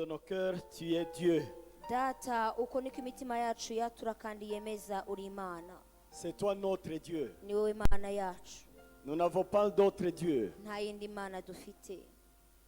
nos cœurs, tu es Dieu. Data uko niko imitima yacu yatura kandi yemeza uri Imana. C'est toi notre Dieu. Ni wowe Imana yacu. Nous n'avons pas d'autre Dieu. Nta yindi Mana dufite.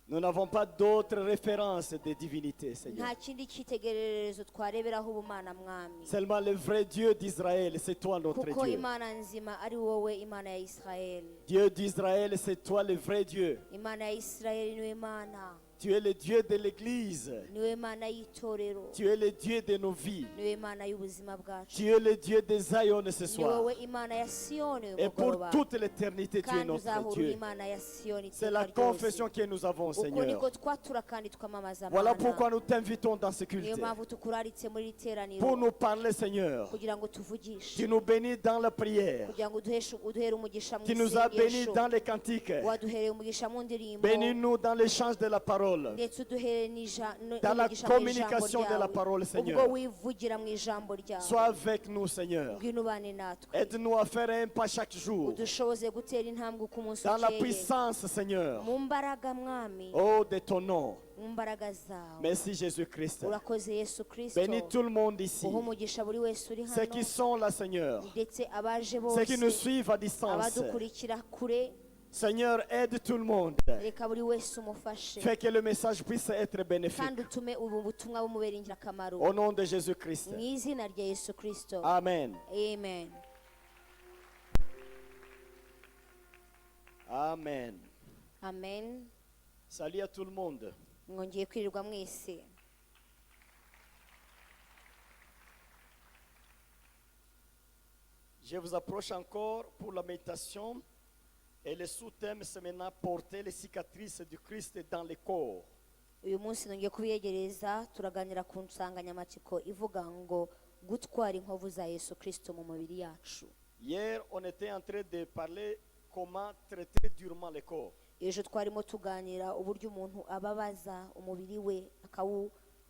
Nous n'avons pas d'autre référence de divinité, Seigneur. Nta kindi cyitegererezo twareberaho ubumana mwami. Seulement le vrai Dieu d'Israël, c'est toi notre Kuko Dieu. Imana nzima ari wowe Imana ya Israel. Dieu d'Israël, c'est toi le vrai Dieu. Imana ya Israel niwe Mana. Tu es le Dieu de l'Église. Niwe Mana y'itorero. Tu es le Dieu de nos vies. Niwe Mana y'ubuzima bwacu. Tu es le Dieu de Zion ce Ni soir. wowe Imana ya Siyoni Et pour umugoroba. toute l'éternité, tu es Kandi notre uzahora Dieu. Imana ya Siyoni C'est la iteka ryose. confession que nous avons, Uko Seigneur. niko twatura kandi twamamaza Voilà Mana. pourquoi nous t'invitons dans ce Niyo culte. mpamvu tukuraritse muri iri teraniro Pour nous parler, Seigneur. kugira ngo tuvugishe, Tu nous bénis dans la prière. kugira ngo uduhere umugisha mu Tu nous as bénis isengesho, dans les cantiques. waduhereye umugisha mu ndirimbo, Bénis-nous dans l'échange de la parole. ndetse uduhere Dans la n'umugisha mu ijambo communication de la parole, ryawe, Seigneur. ubwo wivugira mu ijambo ryawe. Sois avec nous, Seigneur. Ngwino ubane natwe, Aide-nous à faire un pas chaque jour. udushoboze gutera intambwe uko umunsi Dans la ukeye, puissance, Seigneur. mu mbaraga mwami, Oh, de ton nom. mu mbaraga zawe. Merci, Jésus-Christ. Urakoze Yesu Kristo, Bénis tout le monde ici. uha umugisha buri wese uri Ceux qui hano, sont là, Seigneur. ndetse abaje Ceux qui nous bose, suivent à distance. abadukurikira kure, Seigneur, aide tout le monde. reka buri wese umufashe Fais que le message puisse être bénéfique. kandi utume ubu butumwa bumubera ingirakamaro Au nom de Jésus-Christ. mu izina rya Yesu Kristo, Amen. amen. Amen. Amen. Salut à tout le monde. Mwongeye kwirirwa mwese. Je vous approche encore pour la méditation. Et le sous-thème, c'est maintenant porter les cicatrices du Christ dans le corps. Uyu munsi nongeye kubiyegereza, turaganira ku nsanganyamatsiko ivuga ngo gutwara inkovu za Yesu Kristo mu mubiri yacu. Hier, on était en train de parler comment traiter durement le corps. Ejo twarimo tuganira uburyo umuntu ababaza umubiri we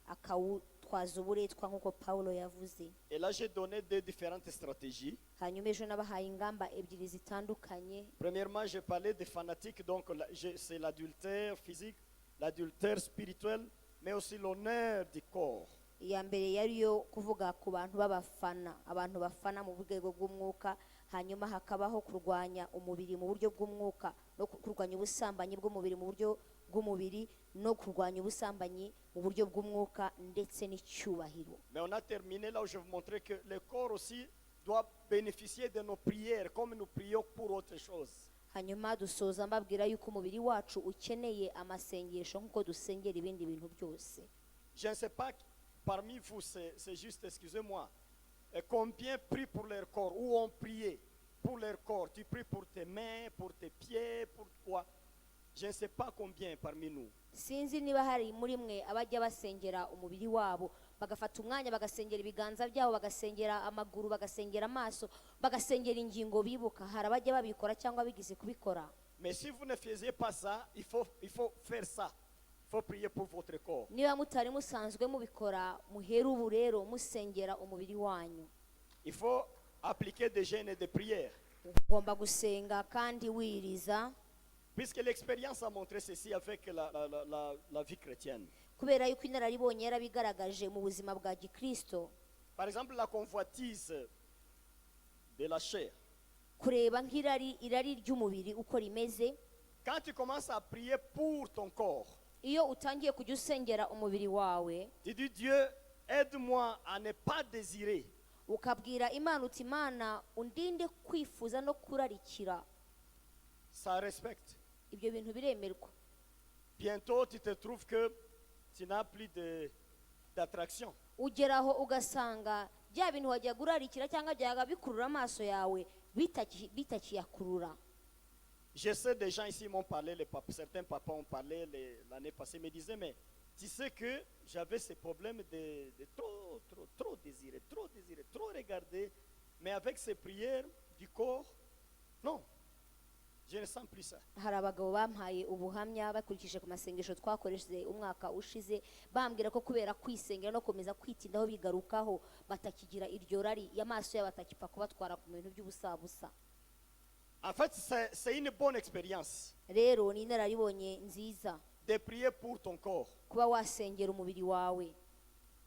akawutwaza uburetwa nk'uko Pawulo yavuze. Et là, j'ai donné deux différentes stratégies. Hanyuma ejo nabahaye ingamba ebyiri zitandukanye. Premièrement, j'ai parlé des fanatiques, donc c'est l'adultère physique, l'adultère spirituel, mais aussi l'honneur du corps. Iya mbere yariyo kuvuga ku bantu b'abafana, abantu bafana mu rwego bw'umwuka, hanyuma hakabaho kurwanya umubiri mu buryo bw'umwuka, no kurwanya ubusambanyi bw'umubiri mu buryo bw'umubiri, no kurwanya ubusambanyi mu buryo bw'umwuka, ndetse n'icyubahiro. Mais on a terminé là où je vous montrais que le corps aussi doit bénéficier de nos prières, comme nous prions pour autre chose. Hanyuma dusoza mbabwira yuko umubiri wacu ukeneye amasengesho nk'uko dusengera ibindi bintu byose. Je ne sais pas, parmi vous, c'est juste, excusez-moi, combien prient pour leur corps, ou ont prié pour leur corps. Tu pries pour tes mains, pour tes pieds, pour quoi? Je ne sais pas combien parmi nous. Sinzi niba hari muri mwe abajya basengera umubiri wabo, bagafata umwanya bagasengera ibiganza byabo, bagasengera amaguru, bagasengera amaso, bagasengera ingingo bibuka. Hari abajya babikora cyangwa bigize kubikora. Mais si vous ne faisiez pas ça, il faut faire ça. Il faut prier pour votre corps. Niba mutari musanzwe mubikora, muhere ubu rero musengera umubiri wanyu. Il faut appliquer des jeûnes et des prières. Ugomba gusenga kandi wiriza, Puisque l'expérience a montré ceci avec la vie chrétienne. kubera yuko inararibonye yarabigaragaje mu buzima bwa Gikristo. Par exemple, la convoitise de la chair. Kureba irari ry'umubiri uko rimeze. Quand tu commences à prier pour ton corps, Iyo utangiye kujya usengera umubiri wawe, tu dis Dieu, aide-moi à ne pas désirer. ukabwira Imana uti Imana undinde kwifuza no kurarikira, Ça respecte. ibyo bintu biremerwa. Bientôt, tu te trouves que tu n'as plus d'attraction. Ugeraho ugasanga bya bintu wajya gurarikira cyangwa byaga bikurura amaso yawe bitakiyakurura. Je sais des gens ici m'ont parlé, certains papas ont parlé l'année passée, me disaient, mais tu sais que j'avais ces problèmes de trop désirer, trop regarder, mais avec ces prières du corps, non, je ne sens plus ça. Hari abagabo bampaye ubuhamya bakurikije ku masengesho twakoresheje umwaka ushize, bambwira ko kubera kwisengera no komeza kwitindaho bigarukaho batakigira iryo rari, y'amaso yabo batakipfa kubatwara ku bintu by'ubusabusa. En fait, c'est une bonne expérience. Rero ni inararibonye nziza. de prier pour ton corps, kuba wasengera umubiri wawe,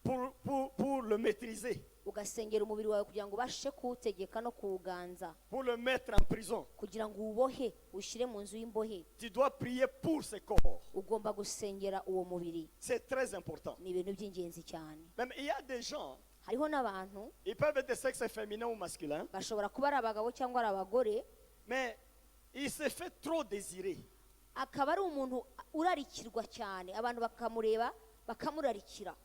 pour le maîtriser, ugasengera umubiri wawe kugira ngo ubashe kuwutegeka no kuwuganza, pour le mettre en prison. kugira ngo uwubohe ushyire mu nzu y'imbohe. Tu dois prier pour ce corps. Ugomba gusengera uwo mubiri. C'est très important. Ni ibintu by'ingenzi cyane. Même il y a des gens, Hariho n'abantu ils peuvent être de sexe féminin ou masculin, bashobora kuba ari abagabo cyangwa ari abagore, mais il se fait trop désirer. akaba ari umuntu urarikirwa cyane, abantu bakamureba bakamurarikira.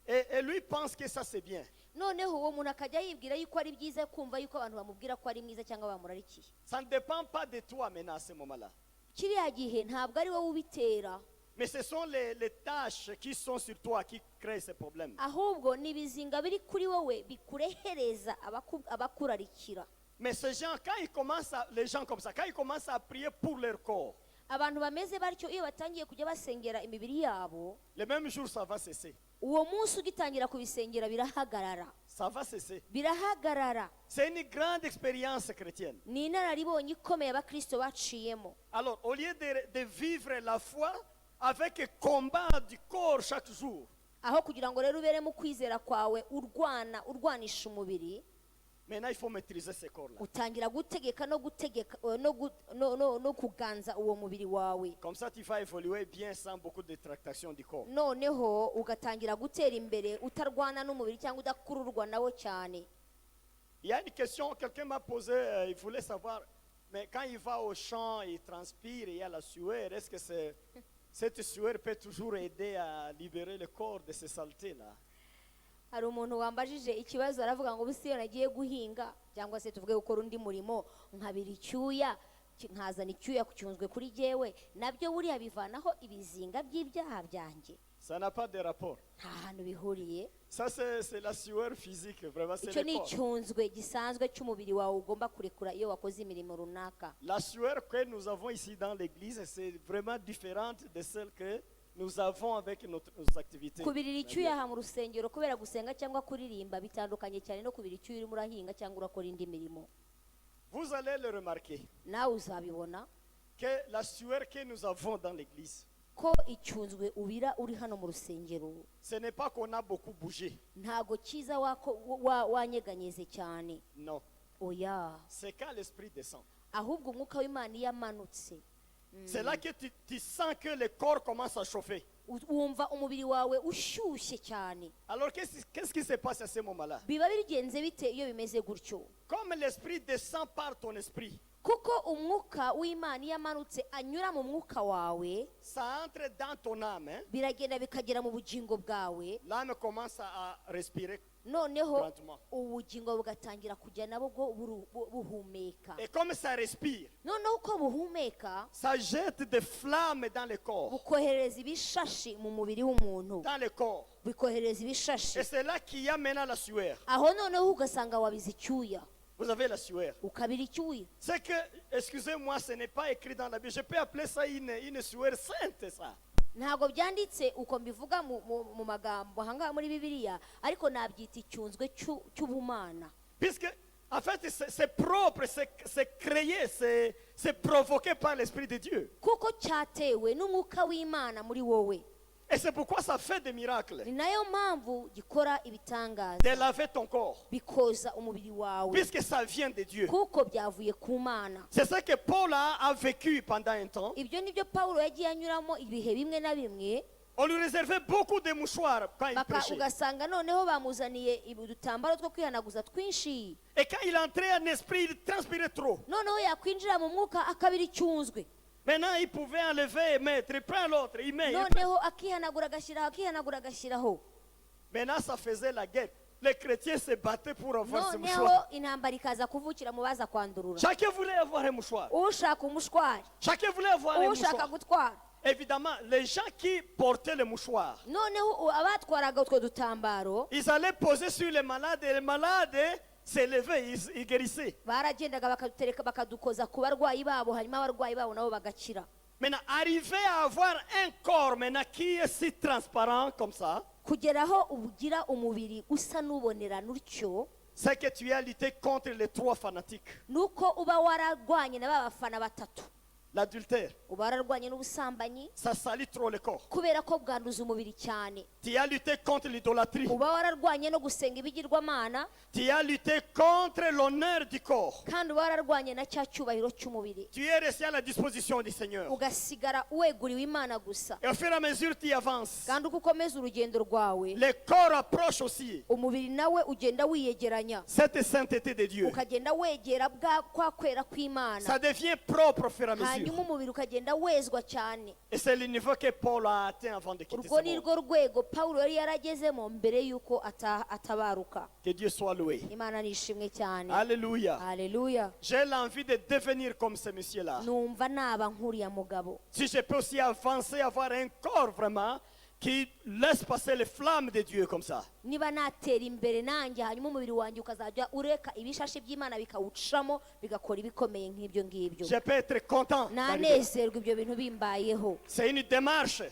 Et lui pense que ça c'est bien. Noneho uwo muntu akajya yibwira yuko ari byiza, kumva yuko abantu bamubwira ko ari mwiza cyangwa bamurarikiye. Ça ne dépend pas de toi maintenant à ce moment-là. Kiriya gihe ntabwo ari wowe ubitera, Mais ce sont les tâches qui sont sur toi qui créent ces problèmes. ahubwo ni ibizinga biri kuri wowe bikurehereza abakurarikira. Mais ces gens, quand ils commencent les gens comme ça, quand ils commencent à prier pour leur corps, Abantu bameze batyo iyo batangiye kujya basengera imibiri yabo, le même jour ça va cesser. uwo munsi ugitangira kubisengera birahagarara. Ça va cesser. Birahagarara. C'est une grande expérience chrétienne. Ni inararibonye ikomeye abakristo baciyemo. Alors, au lieu de vivre la foi avec un combat du corps chaque jour, Aho kugira ngo rero ubere mu kwizera kwawe urwanisha umubiri, maintenant il faut maîtriser ce corps-là. utangira gutegeka no kuganza uwo mubiri wawe. Comme ça, tu vas évoluer bien sans beaucoup de tractation du corps. Noneho ugatangira gutera imbere utarwana n'umubiri cyangwa udakururwa nawo cyane. Il y a une question, quelqu'un m'a posé, il voulait savoir, mais quand il va au champ, il transpire, il y a la sueur, est-ce que cette sueur peut toujours aider à libérer le corps de ces saletés-là? Hari umuntu wambajije ikibazo, aravuga ngo busiyo nagiye guhinga cyangwa se tuvuge gukora undi murimo, nkabira icyuya, nkazana icyuya kucyunzwe kuri jewe, nabyo buriya bivanaho ibizinga by'ibyaha byanjye. Ça n'a pas de rapport. Nta hantu bihuriye. Ça, c'est la sueur physique, vraiment, c'est Icyo le ni corps. icyunzwe gisanzwe cy'umubiri wawe ugomba kurekura iyo wakoze imirimo runaka. La sueur que nous avons ici dans l'église, c'est vraiment différente de celle que nous avons avec nos activités. Kubirira icyuya aha mu rusengero kubera gusenga cyangwa kuririmba bitandukanye cyane no kubira icyuya urimo urahinga cyangwa urakora indi mirimo. Vous allez le remarquer, Nawe uzabibona que la sueur que nous avons dans l'église, ko icyunzwe ubira uri hano mu rusengero ce n'est pas qu'on a beaucoup bougé. ntago cyiza wanyeganyeze cyane. Non. Oya, C'est quand l'esprit descend. ahubwo umwuka w'Imana iyo amanutse, C'est là que tu sens que le corps commence à chauffer. wumva umubiri wawe ushyushye cyane. Alors qu'est-ce qui se passe à ce moment-là? Biba bigenze bite iyo bimeze gutyo? Comme l'esprit descend par ton esprit, Kuko umwuka w'Imana iyo amanutse anyura mu mwuka wawe, ça entre dans ton âme. Hein? biragenda bikagera mu bugingo bwawe, L'âme commence à respirer noneho lentement. ubugingo bugatangira kujya nabo buhumeka. Et comme ça respire, Noneho uko buhumeka ça jette des flammes dans le corps. bukohereza ibishashi mu mubiri w'umuntu, Dans le corps. bikohereza ibishashi. Et c'est là qu'il y a maintenant la sueur. Aho noneho ugasanga wabize icyuya, Vous avez la sueur. ukabira icyuya. C'est que, excusez-moi, ce n'est pas écrit dans la Bible. Je peux appeler ça une sueur sainte, ça. Ntabwo byanditse uko mbivuga mu magambo ahangaha muri Bibiliya, ariko nabyita icyunzwe cy'ubumana. Puisque, en fait, c'est propre, c'est créé, c'est provoqué par l'Esprit de Dieu. Kuko cyatewe n'umwuka w'Imana muri wowe. Et c'est pourquoi ça fait des miracles. Ni nayo mpamvu gikora ibitangaza, De laver ton corps. bikoza umubiri wawe, Puisque ça vient de Dieu. kuko byavuye ku Mana. C'est ça que Paul a vécu pendant un temps. Ibyo nibyo Pawulo yagiye anyuramo ibihe bimwe na bimwe, On lui réservait beaucoup de mouchoirs quand il prêchait. ugasanga noneho bamuzaniye udutambaro two kwihanaguza twinshi, Et quand il entrait en esprit, il transpirait trop. noneho yakwinjira mu mwuka akabira icyunzwe. Maintenant, il pouvait enlever et mettre. Il prend l'autre, il met. Noneho akihanagura agashyiraho. Maintenant, ça faisait la guerre. Les chrétiens se battaient pour avoir ce Noneho mouchoir. intambara ikaza kuvukira mu baza kwandurura. Chacun voulait avoir un mouchoir. Ushaka umushwari, Chacun voulait avoir un ushaka mouchoir. gutwara. Évidemment, les gens qui portaient le mouchoir, Noneho abatwaraga utwo dutambaro ils allaient poser sur les malades et les malades s'élevaient, ils guérissaient. baragendaga bakadutereka bakadukoza ku barwayi babo, hanyuma abarwayi babo nabo bagakira. Maintenant, arriver à avoir un corps maintenant qui est si transparent comme ça, Kugeraho ubugira umubiri usa n'ubonerana utyo, c'est que tu as lutté contre les trois fanatiques. nuko uba wararwanye na ba bafana batatu. l'adultère. uba wararwanye n'ubusambanyi Ça salit trop le corps. kubera ko bwanduza umubiri cyane. Tu as lutté contre l'idolâtrie. uba wararwanye no gusenga ibigirwamana, Tu as lutté contre l'honneur du corps. kandi uba wararwanye na cya cyubahiro cy'umubiri, Tu es resté à la disposition du Seigneur. ugasigara weguriwe Imana gusa. Et au fur et à mesure tu avances, kandi uko ukomeza urugendo rwawe, le corps approche aussi umubiri nawe ugenda wiyegeranya, cette sainteté de Dieu. ukagenda wegera kwa kwera kw'Imana, Ça devient propre au fur et à mesure. hanyuma umubiri ukagenda wezwa cyane. Et c'est le niveau que Paul a atteint avant de quitter urwo ce ni monde. rwo rwego Pawulo yari yaragezemo mbere y'uko atabaruka. Que Dieu soit loué. Imana nishimwe cyane. Alléluia. Haleluya. J'ai l'envie de devenir comme ce monsieur-là. numva naba nk'uriya mugabo. Si je peux aussi avancer, avoir un corps vraiment qui laisse passer les flammes de Dieu comme ça. niba natera imbere nanjye, hanyuma umubiri wanjye ukazajya ureka ibishashi by'Imana bikawucamo bigakora ibikomeye nk'ibyo ngibyo, Je peux être content d'arriver. nanezerwa ibyo bintu bimbayeho. C'est une démarche.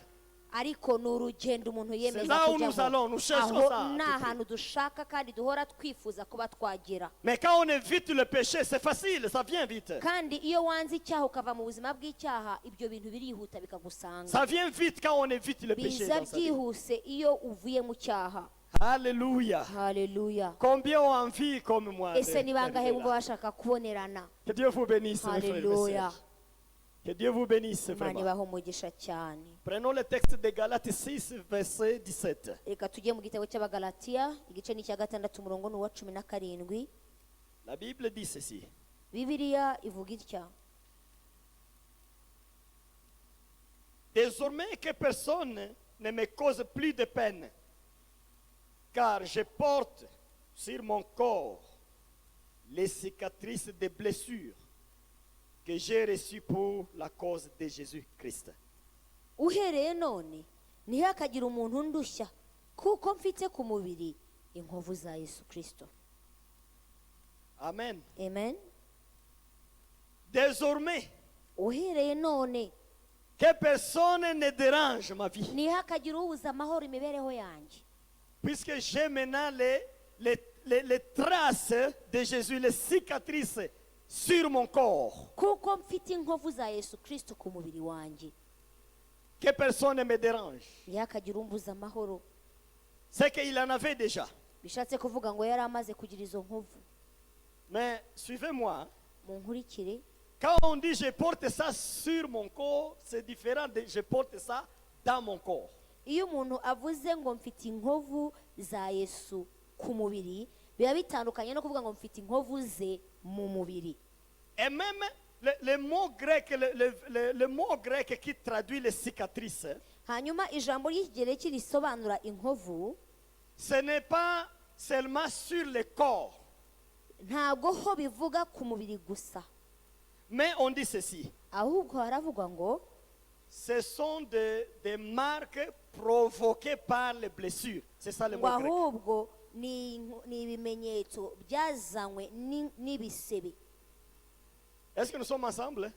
ariko ni urugendo umuntu yemeza C'est là où nous allons, nous cherchons aho ça. ni ahantu dushaka kandi duhora twifuza kuba twagera. Mais quand on évite le péché, c'est facile, ça vient vite. kandi iyo wanze icyaha ukava mu buzima bw'icyaha, ibyo bintu birihuta bikagusanga. Ça vient vite quand on évite le péché. biza dans sa vie. byihuse iyo uvuye mu cyaha. Alléluia. Haleluya. Combien ont envie comme moi ese ni bangahe d'arriver bumva là? bashaka kubonerana? Que Dieu vous bénisse, mes frères et Haleluya. sœurs. Que Dieu vous bénisse Imana vraiment. ibahe umugisha cyane. Prenons le texte de Galates 6, verset 17. reka tujye mu gitabo cy'Abagalatiya, igice ni cya 6 umurongo ni uwa 17. La Bible dit ceci. Bibiliya ivuga itya: Désormais que personne ne me cause plus de peine, car je porte sur mon corps les cicatrices des blessures que j'ai reçues pour la cause de Jésus-Christ. uhereye none ntihakagira umuntu undushya, kuko mfite ku mubiri inkovu za Yesu Kristo. Amen. Amen. Désormais uhereye none que personne ne dérange ma vie, ntihakagira ubuza amahoro imibereho yanjye, puisque j'ai maintenant les traces de Jésus, les cicatrices sur mon corps. kuko mfite inkovu za Yesu Kristo ku mubiri wanjye. Que personne ne me dérange. ntihakagira umbuza amahoro. C'est qu'il en avait déjà. bishatse kuvuga ngo yari amaze kugira izo nkovu. Mais suivez-moi. munkurikire. Quand on dit je porte ça sur mon corps, c'est différent de je porte ça dans mon corps. iyo umuntu avuze ngo mfite inkovu za Yesu ku mubiri, biba bitandukanye no kuvuga ngo mfite inkovu ze mu mubiri. Et même le mot grec, le mot grec qui traduit les cicatrices, hanyuma ijambo ry'ikigereki risobanura inkovu, ce n'est pas seulement sur le corps, ntabwo ho bivuga ku mubiri gusa, mais on dit ceci. ahubwo haravugwa ngo Ce sont des marques provoquées par les blessures. C'est ça le ngo mot grec. ahubwo ni ibimenyetso byazanywe n'ibisebe. Est-ce que nous sommes ensemble?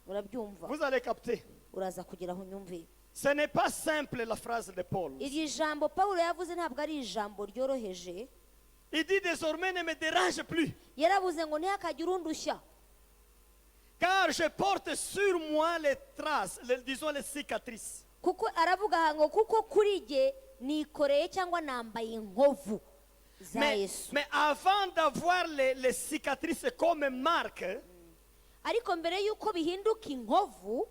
urabyumva? Vous allez capter. uraza kugira aho unyumve. Ce n'est pas simple la phrase de Paul. iri jambo Pawulo yavuze ntabwo ari ijambo ryoroheje. Il dit désormais ne me dérange plus, yaravuze ngo ntihakagira undushya, car je porte sur moi les traces, disons les cicatrices. kuko aravuga aha ngo kuko kuri jye nikoreye cyangwa nambaye inkovu za Yesu. Mais avant d'avoir les cicatrices comme marque, ariko mbere y'uko bihinduka inkovu,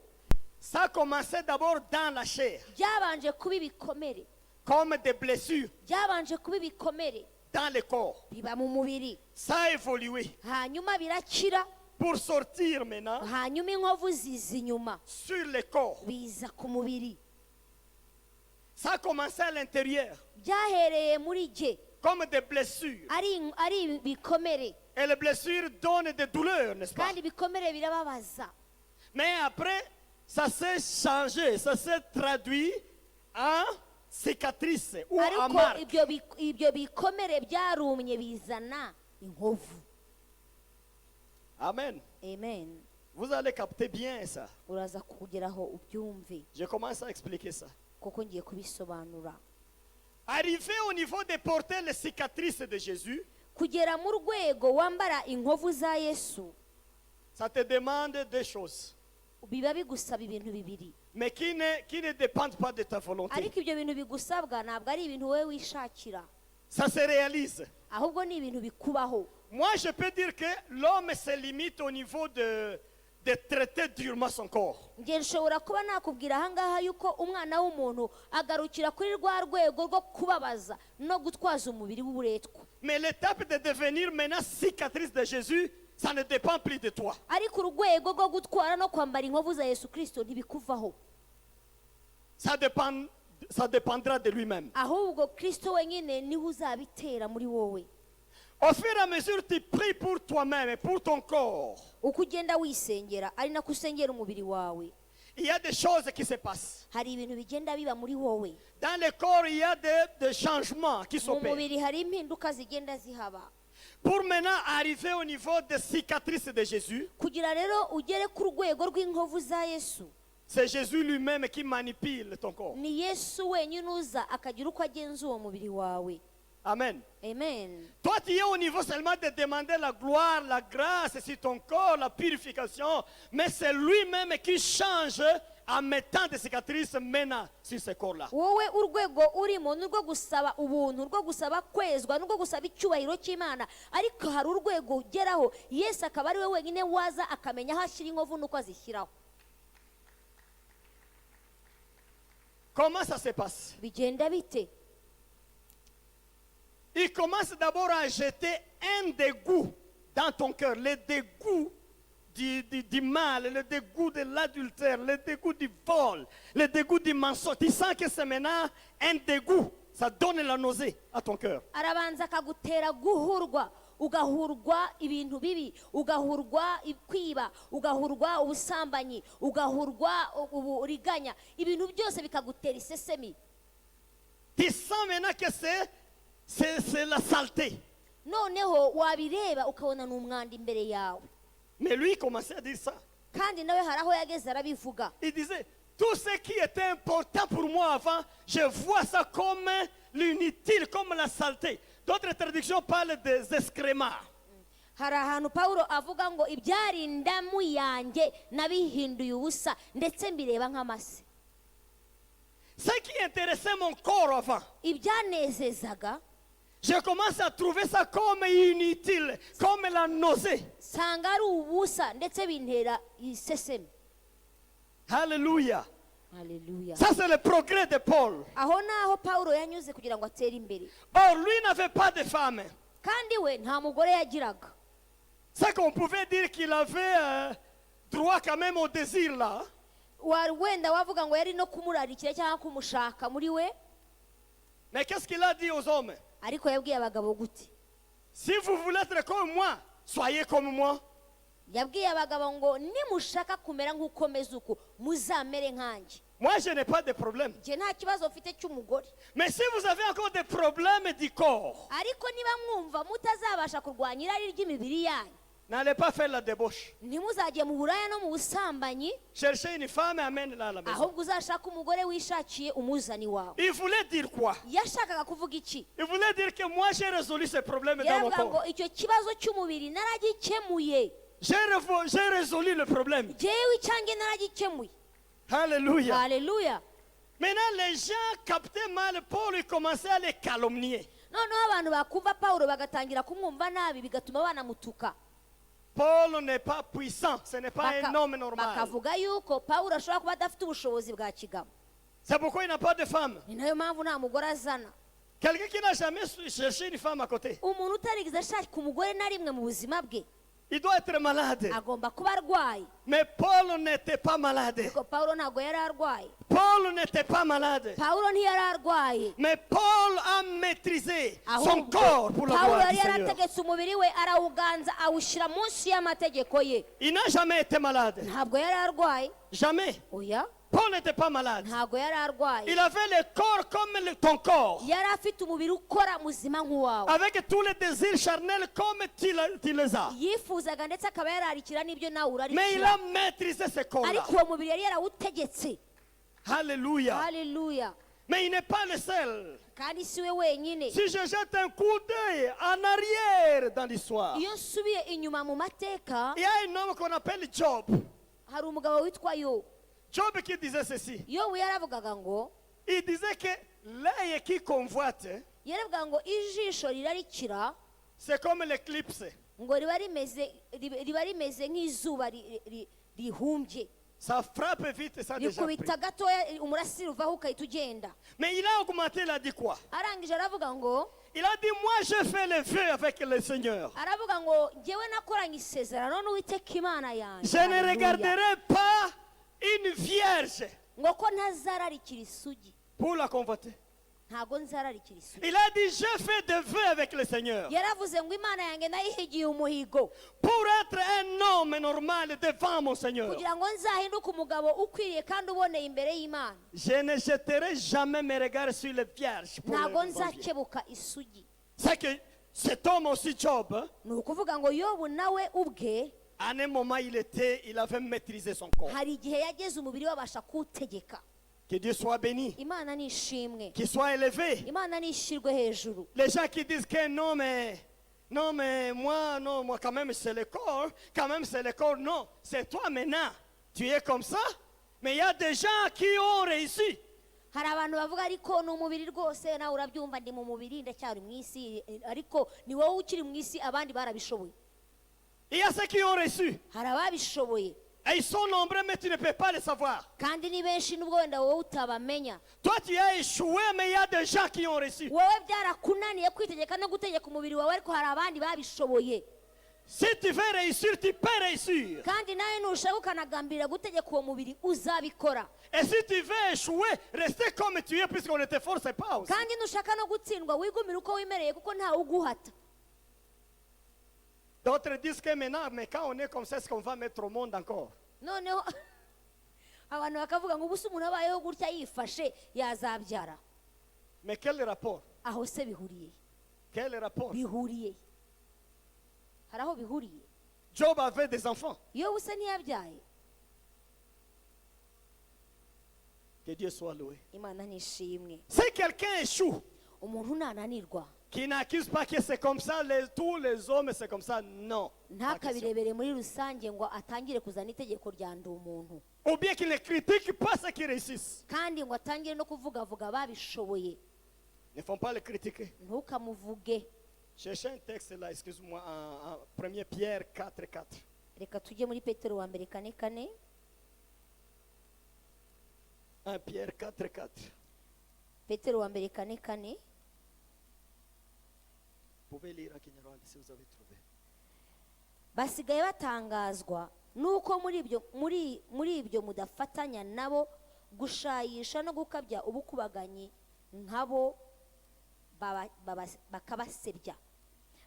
ça a commencé d'abord dans la chair, byabanje kuba ibikomere, comme des blessures byabanje kuba ibikomere dans le corps. biba mu mubiri, Ça a évolué hanyuma birakira, pour sortir maintenant hanyuma inkovu ziza inyuma sur le corps. biza ku mubiri. Ça a commencé à l'intérieur, byahereye muri jye comme des blessures. ari ibikomere, Et les blessures donnent des douleurs, n'est-ce pas? kandi ibikomere birababaza. Mais après, ça s'est changé, ça s'est traduit en cicatrice ou en ariko marque. ibyo bikomere byarumye bizana inkovu. Amen. Amen. Vous allez capter bien ça. uraza kugeraho ubyumve, Je commence à expliquer ça. kuko ngiye kubisobanura. Arrivé au niveau de porter les cicatrices de Jésus, kugera mu rwego wambara inkovu za Yesu, ça te demande deux choses. biba bigusaba ibintu bibiri mais qui ne dépendent pas de ta volonté. ariko ibyo bintu bigusabwa ntabwo ari ibintu wowe wishakira Ça se réalise. ahubwo ni ibintu bikubaho. Moi, je peux dire que l'homme se limite au niveau de traiter durement son corps. njye nshobora kuba nakubwira ahangaha yuko umwana w'umuntu agarukira kuri rwa rwego rwo kubabaza no gutwaza umubiri w'uburetwa, Mais l'étape de devenir maintenant cicatrice de Jésus, ça ne dépend plus de toi. ariko urwego rwo gutwara no kwambara inkovu za Yesu Kristo ntibikuvaho, Ça dépendra de lui-même. ahubwo Kristo wenyine niwe uzabitera muri wowe. Au fur et à mesure, tu pries pour toi-même et pour ton corps. uko ugenda wisengera ari nako usengera umubiri wawe. Il y a des choses qui se passent. hari ibintu bigenda biba muri wowe. Dans le corps, il y a des changements qui mu s'opèrent. mubiri hari impinduka zigenda zihaba. Pour maintenant arriver au niveau des cicatrices de Jésus, kugira rero ugere ku rwego rw'inkovu za Yesu, c'est Jésus lui-même qui manipule ton corps. ni Yesu wenyine uza akagira uko agenza uwo mubiri wawe. Amen. Amen. Toi, tu es au niveau seulement de demander la gloire, la grâce sur ton corps, la purification. Mais c'est lui-même qui change en mettant des cicatrices maintenant sur ce corps-là. wowe urwego urimo ni urwo gusaba ubuntu, urwo gusaba kwezwa, n'urwo gusaba icyubahiro cy'Imana, ariko hari urwego ugeraho Yesu akaba ari we wenyine waza akamenya aho ashyira inkovu n'uko azishyiraho. Comment ça se passe? bigenda bite? Il commence d'abord à jeter un dégoût dans ton cœur, le dégoût du mal, le dégoût de l'adultère, le dégoût du vol, le dégoût du mensonge. Tu sens que c'est maintenant un dégoût. Ça donne la nausée à ton cœur. arabanza akagutera guhurwa, ugahurwa ibintu bibi, ugahurwa kwiba, ugahurwa ubusambanyi, ugahurwa uburiganya, ibintu byose bikagutera isesemi. Tu sens maintenant que c'est la saleté. noneho wabireba ukabona ni umwanda imbere yawe. Mais lui, il commençait à dire ça. kandi nawe hari aho yageze arabivuga. Il disait, tout ce qui était important pour moi avant, je vois ça comme l'inutile, comme la saleté. D'autres traductions parlent des excréments. hari ahantu Pawulo avuga ngo ibyari indamu yanjye nabihinduye ubusa ndetse mbireba nk'amase. Ce qui intéressait mon corps avant, ibyanezezaga je commence à trouver ça comme inutile, comme la nausée. sanga ari ubusa ndetse bintera isesemi. Alléluia. Haleluya. Ça, c'est le progrès de Paul. aho naho Pawulo yanyuze kugira ngo atere imbere. Or, lui n'avait pas de femme. kandi we nta mugore yagiraga. C'est qu'on pouvait dire qu'il avait droit quand même au désir là. wenda wavuga ngo yari no kumurarikira cyangwa kumushaka muri we. Mais qu'est-ce qu'il a dit aux hommes? ariko yabwiye abagabo gute? Si vous voulez être comme moi, soyez comme moi. yabwiye abagabo ngo nimushaka kumera nk'uko meze uku muzamere nkanjye. Moi, je n'ai pas de problème. njye nta kibazo mfite cy'umugore. Mais si vous avez encore des problèmes du corps, ariko niba mwumva mutazabasha kurwanya irari ry'imibiri yanyu, n'allez pas faire la débauche. ntimuzajye mu buraya no mu busambanyi, Cherchez une femme et amène-la à la maison. ahubwo uzashaka umugore wishakiye umuzani wawe. Il voulait dire quoi? yashakaga kuvuga iki? Il voulait dire que moi, j'ai résolu ce problème dans mon yaravuga ngo corps. icyo kibazo cy'umubiri naragikemuye. J'ai résolu le problème. jyewe icyanjye naragikemuye. Alléluia. haleluya. Maintenant, les gens captaient mal Paul et commençaient à les calomnier. noneho abantu bakumva Pawulo bagatangira kumwumva nabi bigatuma banamutuka. Paul n'est pas puissant, ce n'est pas un homme normal. bakavuga yuko Pawulo ashobora kuba adafite ubushobozi bwa kigabo. C'est pourquoi il n'a pas de femme. ni nayo mpamvu nta mugore azana. Quelqu'un qui n'a jamais cherché une femme à côté. umuntu utarigeze ashaka umugore na rimwe mu buzima bwe Il doit être malade. agomba kuba arwaye. Mais Paul n'était pas malade. ariko Pawulo ntabwo yari arwaye. Paul n'était pas malade. Pawulo ntiyari arwaye. Mais Paul a maîtrisé son ahubwo corps pour la Pawulo gloire du yari Seigneur. yarategetse umubiri we arawuganza awushyira munsi y'amategeko ye. Il n'a jamais été malade. ntabwo yari arwaye. Jamais. oya Paul n'était pas malade. ntabwo yari arwaye. Il avait le corps comme ton corps. yari afite umubiri ukora muzima nk'uwawe. Avec tous les désirs charnels comme tu les as. yifuzaga ndetse akaba yararikira n'ibyo nawe Mais il urarikira. a maîtrisé ce corps-là. ariko uwo mubiri yari yarawutegetse. Alléluia. haleluya. Mais il n'est pas le seul. kandi si we wenyine. Si je jette un coup d'œil en arrière dans l'histoire, iyo nsubiye inyuma mu mateka il y a un homme qu'on appelle Job. hari umugabo witwa Yobu. Job qui disait ceci. Yobu yaravugaga ngo, Il disait que l'œil qui convoite, yaravugaga ngo ijisho rirarikira c'est comme l'éclipse. ngo riba rimeze nk'izuba rihumbye. Ça frappe vite, ça déjà pris. Rikubita gatoya umurasire uvaho ukahita ugenda. Mais il a augmenté, il a dit quoi? Arangije aravuga ngo, Il a dit, moi je fais le vœu avec le Seigneur. aravuga ngo njyewe nakoranye isezerano n'Uwiteka Imana yanjye. Je ne regarderai pas une vierge ngo ko ntazararikira isugi, pour la convoiter. ntago nzararikira isugi. Il a dit, je fais des vœux avec le Seigneur. Yaravuze ngo Imana yanjye nayihigiye umuhigo Pour être un homme normal devant mon Seigneur. kugira ngo nzahinduke umugabo ukwiriye kandi uboneye imbere y'Imana. Je ne jetterai jamais mes regards sur les vierges. Pour Ntago les envier. nzakebuka isugi. C'est que cet homme aussi, Job, Ni ukuvuga ngo Yobu nawe ubwe à un moment il avait maîtrisé son corps. hari igihe yageze umubiri we abasha kuwutegeka. Que Dieu soit béni, Imana nishimwe, qu'il soit élevé. Imana nishirwe hejuru. Les gens qui disent que non mais moi quand même c'est le corps, non, c'est toi maintenant, tu es comme ça, mais il y a des gens qui ont réussi. Hari abantu bavuga ariko ni umubiri rwose, nawe urabyumva ndi mu mubiri ndacyari mu isi, ariko ni wowe ukiri mu isi, abandi barabishoboye. Il y a ceux qui ont reçu, Hari ababishoboye et ils sont nombreux mais tu ne peux pas les savoir. kandi ni benshi nubwo wenda wowe utabamenya. Toi tu as échoué mais il y a des gens qui ont reçu. Wowe byarakunaniye kwitegeka no gutegeka umubiri wawe, ariko hari abandi babishoboye. Si tu veux réussir, tu peux réussir. Kandi nawe nushaka ukanagambirira gutegeka uwo mubiri uzabikora. Et si tu veux échouer, rester comme tu es puisqu'on ne te force pas aussi. Kandi nushaka no gutsindwa wigumira uko wimereye kuko ntawe uguhata. D'autres disent que maintenant, mais quand on est comme ça, est-ce qu'on va mettre au monde encore? Noneho abantu bakavuga ngo ubusa umuntu abayeho gutya yifashe yazabyara. Mais quel rapport? Aho se bihuriye? Quel rapport? Bihuriye. Hari aho bihuriye? Job avait des enfants. Yobu se ntiyabyaye? Que Dieu soit loué. Imana nishimwe. Si quelqu'un échoue, Umuntu nananirwa qui n'accuse pas que c'est comme ça, tous les hommes c'est comme ça, non. Pas question. ntakabirebere muri rusange ngo atangire kuzana itegeko rya ndi umuntu, Ou bien qu'il ne critique pas ceux qui réussissent. kandi ngo atangire no kuvugavuga babishoboye. Ne font pas le critiquer. Ntukamuvuge. Cherchez un texte là, excuse-moi, en 1 Pierre 4:4. Reka tujye muri Petero wa mbere 4:4. 1 Pierre 4:4. Petero wa mbere 4:4. Vous pouvez lire en Kinyarwanda si vous avez trouvé. Basigaye batangazwa nuko muri ibyo mudafatanya nabo gushayisha no gukabya ubukubaganyi nkabo bakabasebya.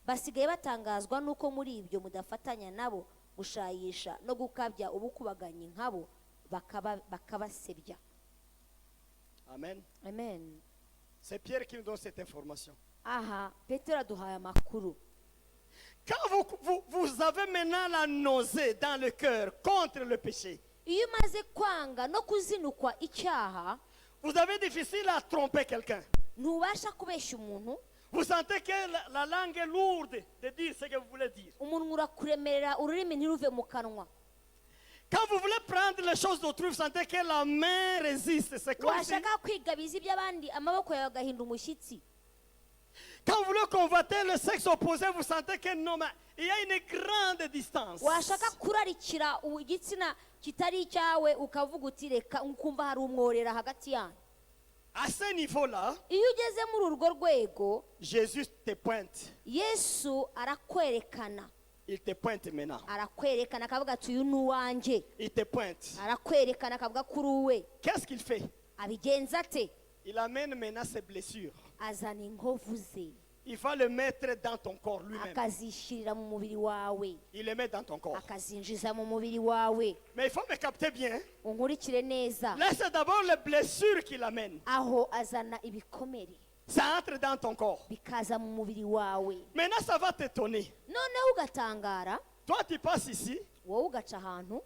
Basigaye batangazwa nuko muri ibyo mudafatanya nabo gushayisha no gukabya ubukubaganyi nkabo bakabasebya. Amen. Amen. C'est Pierre qui nous donne cette information. Aha, Petero aduhaye amakuru. Quand vous avez maintenant la nausée dans le cœur contre le péché, Iyo umaze kwanga no kuzinukwa icyaha, vous avez difficile à tromper quelqu'un. ntubasha kubeshya umuntu. Vous sentez que la langue est lourde de dire ce que vous voulez dire. Umuntu urakuremerera ururimi ntiruve mu kanwa. Quand vous voulez prendre les choses d'autrui, vous sentez que la main résiste. C'est comme si, Washaka kwigabiza iby'abandi amaboko yawe agahinda umushyitsi. quand vous voulez convoiter le sexe opposé, vous sentez que non, mais il y a une grande distance. Washaka kurarikira igitsina kitari icyawe ukavuga uti reka ukumva hari umworera hagati yanyu. À ce niveau-là, Iyo ugeze muri urwo rwego, Jésus te pointe. Yesu arakwerekana. Il te pointe maintenant. Arakwerekana akavuga ati uyu ni uwanjye. Il te pointe. Arakwerekana akavuga kuri uwe. Qu'est-ce qu'il fait? Abigenza ate? Il amène maintenant ses blessures. Azana inkovu ze. Il va le mettre dans ton corps lui-même. Akazishyirira mu mubiri wawe. Il le met dans ton corps. Akazinjiza mu mubiri wawe. Mais il faut me capter bien. Unkurikire neza. Laisse d'abord les blessures qu'il amène. Aho azana ibikomere. Ça entre dans ton corps. Bikaza mu mubiri wawe. Maintenant, ça va t'étonner. Noneho ugatangara, Toi, tu passes ici. wowe ugaca ahantu,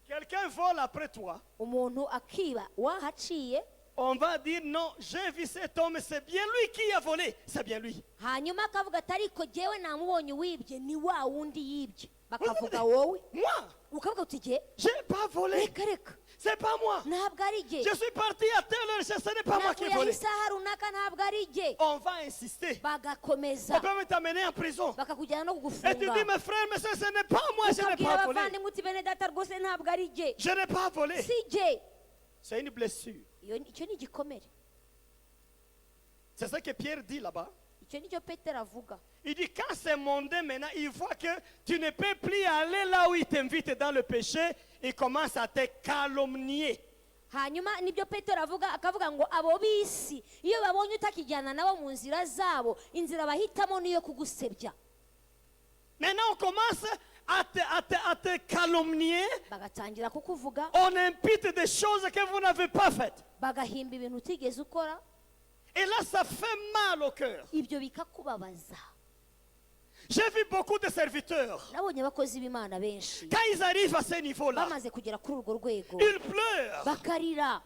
Quelqu'un vole après toi. umuntu akiba wahaciye, on va dire non, j'ai vu cet homme, c'est bien lui qui a volé, c'est bien lui. hanyuma akavuga ati ariko jyewe namubonye wibye ni wa wundi yibye Vous bakavuga savez, wowe moi, ukavuga uti jye je n'ai pas volé, reka reka c'est pas moi. ntabwo ari jye Je suis parti à telle heure, ce n'est pas moi qui ai navuye volé. isaha runaka ntabwo ari jye On va insister. bagakomeza On peut me t'amener en prison. bakakujyana no Et tu dis, kugufunga mes frères, mes soeurs, ce n'est pas moi, je n'ai ukabwira pas volé. abavandimwe uti bene data rwose ntabwo ari jye Je n'ai pas volé. si jye C'est une blessure. icyo ni igikomere C'est ce que Pierre dit là-bas. icyo ni cyo petero avuga Il dit, quand c'est mondain maintenant, il voit que tu ne peux plus aller là où il t'invite dans le péché, il commence à te calomnier. hanyuma nibyo petero avuga akavuga ngo abo b'isi iyo babonye utakijyana nabo mu nzira zabo inzira bahitamo niyo kugusebya Maintenant, on commence à te calomnier. bagatangira kukuvuga On impute des choses que vous n'avez pas faites. bagahimba ibintu utigeze ukora Et là, ça fait mal au cœur. ibyo bikakubabaza J'ai vu beaucoup de serviteurs. nabonye abakozi b'imana benshi Quand ils arrivent à ce niveau-là, bamaze kugera kuri urwo rwego ils pleurent. bakarira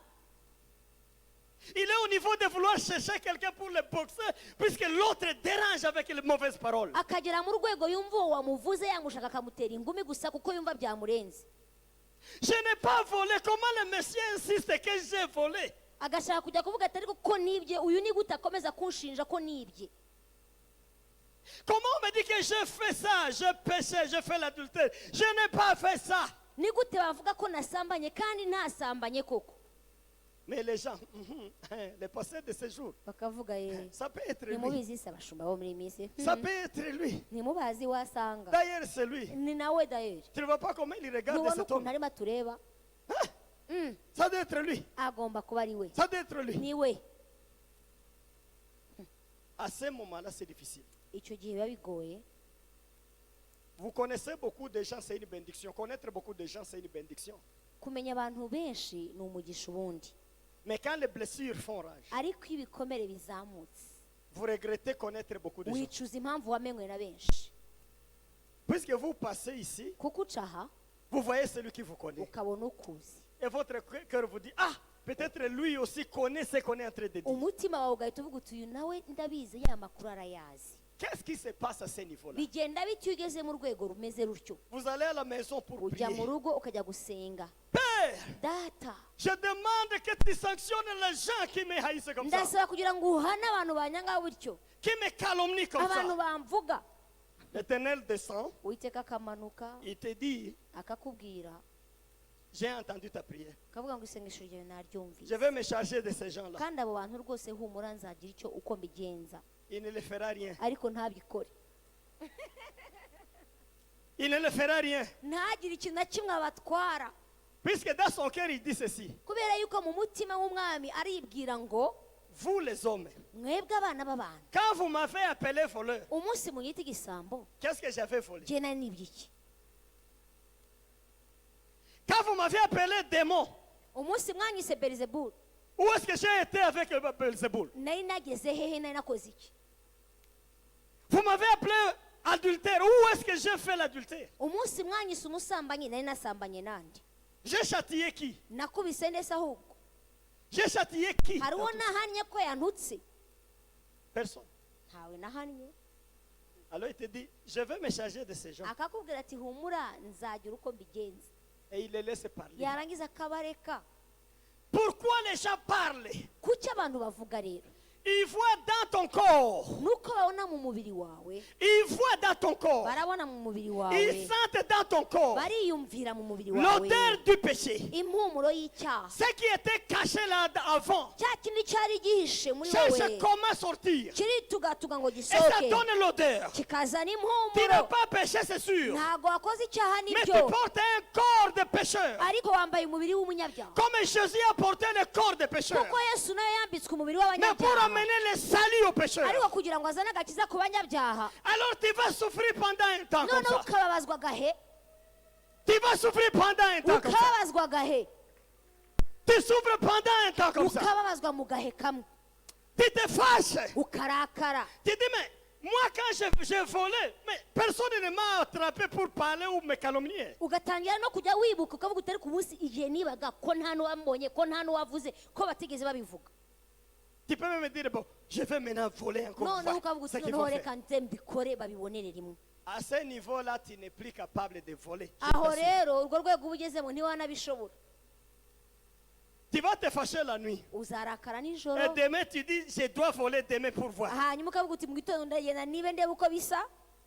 Il est au niveau de vouloir chercher quelqu'un pour le boxer, puisque l'autre dérange avec les mauvaises paroles. akagera mu rwego yumva uwo wamuvuze yamushaka akamutera ingumi gusa kuko yumva byamurenze Je n'ai pas volé. Comment le monsieur insiste que j'ai volé? agashaka kujya kuvuga ati ariko ko nibye uyu ni gute akomeza kunshinja ko nibye Comment on me dit que j'ai fait ça? J'ai péché, j'ai fait l'adultère. Je n'ai pas fait ça. ni gute bavuga ko nasambanye kandi ntasambanye koko Mais les gens, les pasteurs de ce jour, bakavuga ye ça peut être lui. ntimubizi se abashumba bo muri iyi minsi Ça peut être lui. ntimubazi wasanga D'ailleurs, c'est lui. ni nawe dayeri Tu ne vois pas comment il regarde ntubona cet ukuntu homme. arimo atureba Ça doit être lui. agomba kuba ari we Ça doit être lui. ni we À ce moment-là, c'est difficile. icyo gihe biba bigoye Vous connaissez beaucoup de gens, c'est une bénédiction. Connaître beaucoup de gens, c'est une bénédiction. kumenya abantu benshi ni umugisha ubundi Mais quand les blessures font rage, ariko iyo ibikomere bizamutse vous regrettez connaître beaucoup de gens. wicuza impamvu wamenywe na benshi Puisque vous passez ici, kuko uca aha vous voyez celui qui vous connaît. ukabona ukuzi Et votre cœur vous dit, ah, peut-être lui aussi connaît ce qu'on est en train de dire. umutima wawe ugahita uvuga uti uyu nawe ndabizi ya makuru arayazi Qu'est-ce qui se passe à ce niveau-là? bigenda bityo iyo ugeze mu rwego rumeze rutyo Vous allez à la maison pour ujya mu prier. rugo ukajya gusenga Père, data je demande que tu sanctionnes les gens qui me haïssent comme ça, ndasaba kugira ngo uhane abantu banyanga bityo qui me calomnient comme abantu ça. bamvuga L'Éternel descend, uwiteka akamanuka il te dit, akakubwira j'ai entendu ta prière. akavuga ngo isengesho ryawe naryumvise Je vais me charger de ces gens-là. kandi abo bantu rwose humura nzagira icyo uko mbigenza Il ne le fera rien. ariko ntabikore Il ne le fera rien. ntagire ikintu na kimwe abatwara Puisque dans son cœur, il dit ceci. kubera yuko mu mutima w'umwami aribwira ngo Vous les hommes, mwebwe abana b'abantu quand vous m'avez appelé voleur, umunsi munyita igisambo qu'est-ce que j'avais volé? jye nari nibye iki Quand vous m'avez appelé démon, umunsi mwanyise berizebuli où est-ce que j'ai été avec Beelzeboul? nari nageze hehe nari nakoze iki Vous m'avez appelé adultère, où est-ce que j'ai fait l'adultère? umunsi mwanyise umusambanyi nari nasambanye nandi J'ai châtié qui? nakubise ndetse ahubwo J'ai châtié qui? hari uwo nahannye ko yantutse Personne. ntawe nahannye Alors il te dit, je vais me charger de ces gens. akakubwira ati humura nzagira uko mbigenza Et il les laisse parler. yarangiza akabareka Pourquoi les gens parlent? kuki abantu bavuga rero Ils voient dans ton corps. nuko babona mu mubiri wawe Ils voient dans ton corps. barabona mu mubiri Ils wawe sentent dans ton corps bariyumvira mu mubiri wawe l'odeur du péché. impumuro y'icyaha Ce qui était caché là avant cya kindi cyari gihishe muri cherche wowe comment sortir. kiritugatuga ngo Et ça gisohoke donne l'odeur. kikazana Tu n'as impumuro pas péché, c'est sûr. ntabwo wakoze icyaha Mais tu nibyo portes un corps de pécheur. ariko wambaye umubiri w'umunyabyaha Comme Jésus a porté le corps de pécheur. kuko yesu nawe yambitswe umubiri Mais pour w'abanyabyaha amener le salut aux pécheurs. ariko kugira ngo azane agakiza ku banyabyaha Alors tu vas souffrir pendant un temps comme noneho ça. ukababazwa agahe Tu vas souffrir pendant un temps comme ça. ukababazwa agahe Tu souffres pendant un temps comme ça. ukababazwa mu gahe kamwe Tu te fâches. ukarakara Tu dis, mais Moi, quand j'ai volé, mais personne ne m'a attrapé pour parler ou me calomnier. ugatangira no kujya wibuka ukavuga utari ku munsi igihe nibaga ko nta n'uwambonye ko nta n'uwavuze ko batigeze babivuga. Tu peux même me dire, bon, je vais maintenant voler encore. noneho Voir ukavuga ce uti qu'il noneho faut faire. reka nze mbikore babibonere rimwe. À ce niveau-là, tu n'es plus capable de voler. Je aho t'assure. rero urwo rwego uba ugezemo ntiwanabishobora. Tu vas te fâcher la nuit. uzarakara Et nijoro demain, tu dis, je dois voler demain pour voir. hanyuma ukavuga uti mu gitondo ndagenda nibe ndebe uko bisa.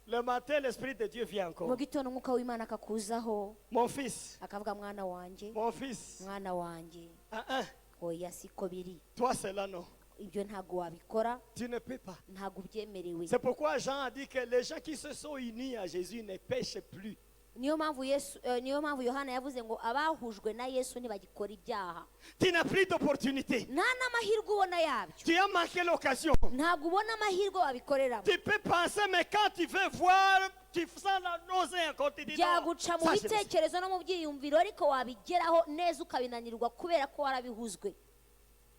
Le matin, l'Esprit de Dieu vient mu encore. gitondo umwuka w'imana akakuzaho Mon fils, akavuga mwana wanjye mon fils. mwana wanjye Ah, oya siko biri toi, c'est là, non. ibyo ntabwo wabikora Tu ne peux pas. ntabwo ubyemerewe. C'est pourquoi Jean a dit que les gens qui se sont unis à Jésus ne pêchent plus. niyo mpamvu yohana yavuze ngo abahujwe na yesu ntibagikora ibyaha. Tu n'as plus d'opportunité. nta n'amahirwe ubona yabyo. Tu as manqué l'occasion. ntabwo ubona amahirwe wabikoreramo. Tu peux penser, mais quand tu veux voir, tu sens la nausée encore. Tu dis non. byaguca mu Ça, c'est- bitekerezo no mu byiyumviro ariko wabigeraho neza ukabinanirwa kubera ko warabihuzwe.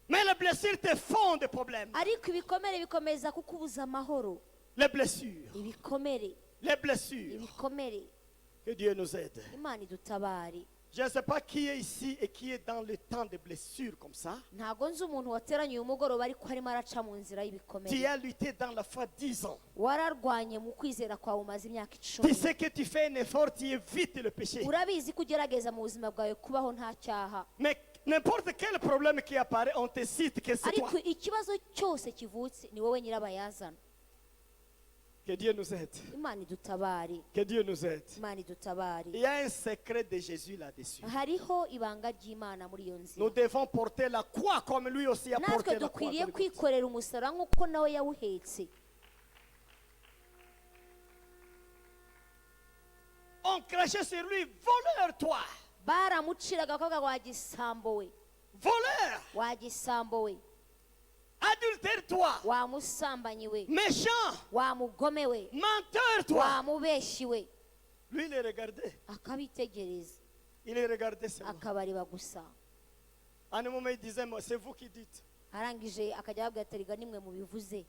Mais les blessures te font des problèmes. ariko ibikomere bikomeza kukubuza amahoro. Les blessures. ibikomere Les blessures. ibikomere Que Dieu nous aide. imana idutabare. Je ne sais pas qui est ici et qui est dans le temps de blessures comme ça. ntabwo nzi umuntu wateranye uyu mugoroba ariko arimo araca mu nzira Tu y'ibikomere. as lutté dans la foi 10 ans. wararwanye mu kwizera kwawe umaze imyaka Tu 10. sais que tu fais un effort, tu évites le péché. urabizi ko ugerageza mu buzima bwawe kubaho nta cyaha. Mais n'importe quel problème qui apparaît, on te cite que c'est toi. ariko ikibazo cyose kivutse ni wowe nyirabayazana. Que Dieu nous aide. imana idutabare. Que Dieu nous aide. imana idutabare. Il y a un secret de Jésus là-dessus. hariho ibanga ry'imana muri iyo Nous nzira. devons porter la croix comme lui aussi a natwe porté la croix. dukwiriye de Golgotha. kwikorera umusaraba nk'uko nawe yawuhetse. On crachait sur lui, voleur toi, baramuciraga bakavuga wa gisambo we voleur, wa gisambo we adultère toi, wa musambanyi we méchant, wa mugome we menteur toi. wa mubeshyi we. Lui, il les regardait. akabitegereza Il les regardait seulement. akabareba gusa. À un moment, il disait, moi, c'est vous qui dites. arangije akajya ababwira ati riga nimwe mubivuze.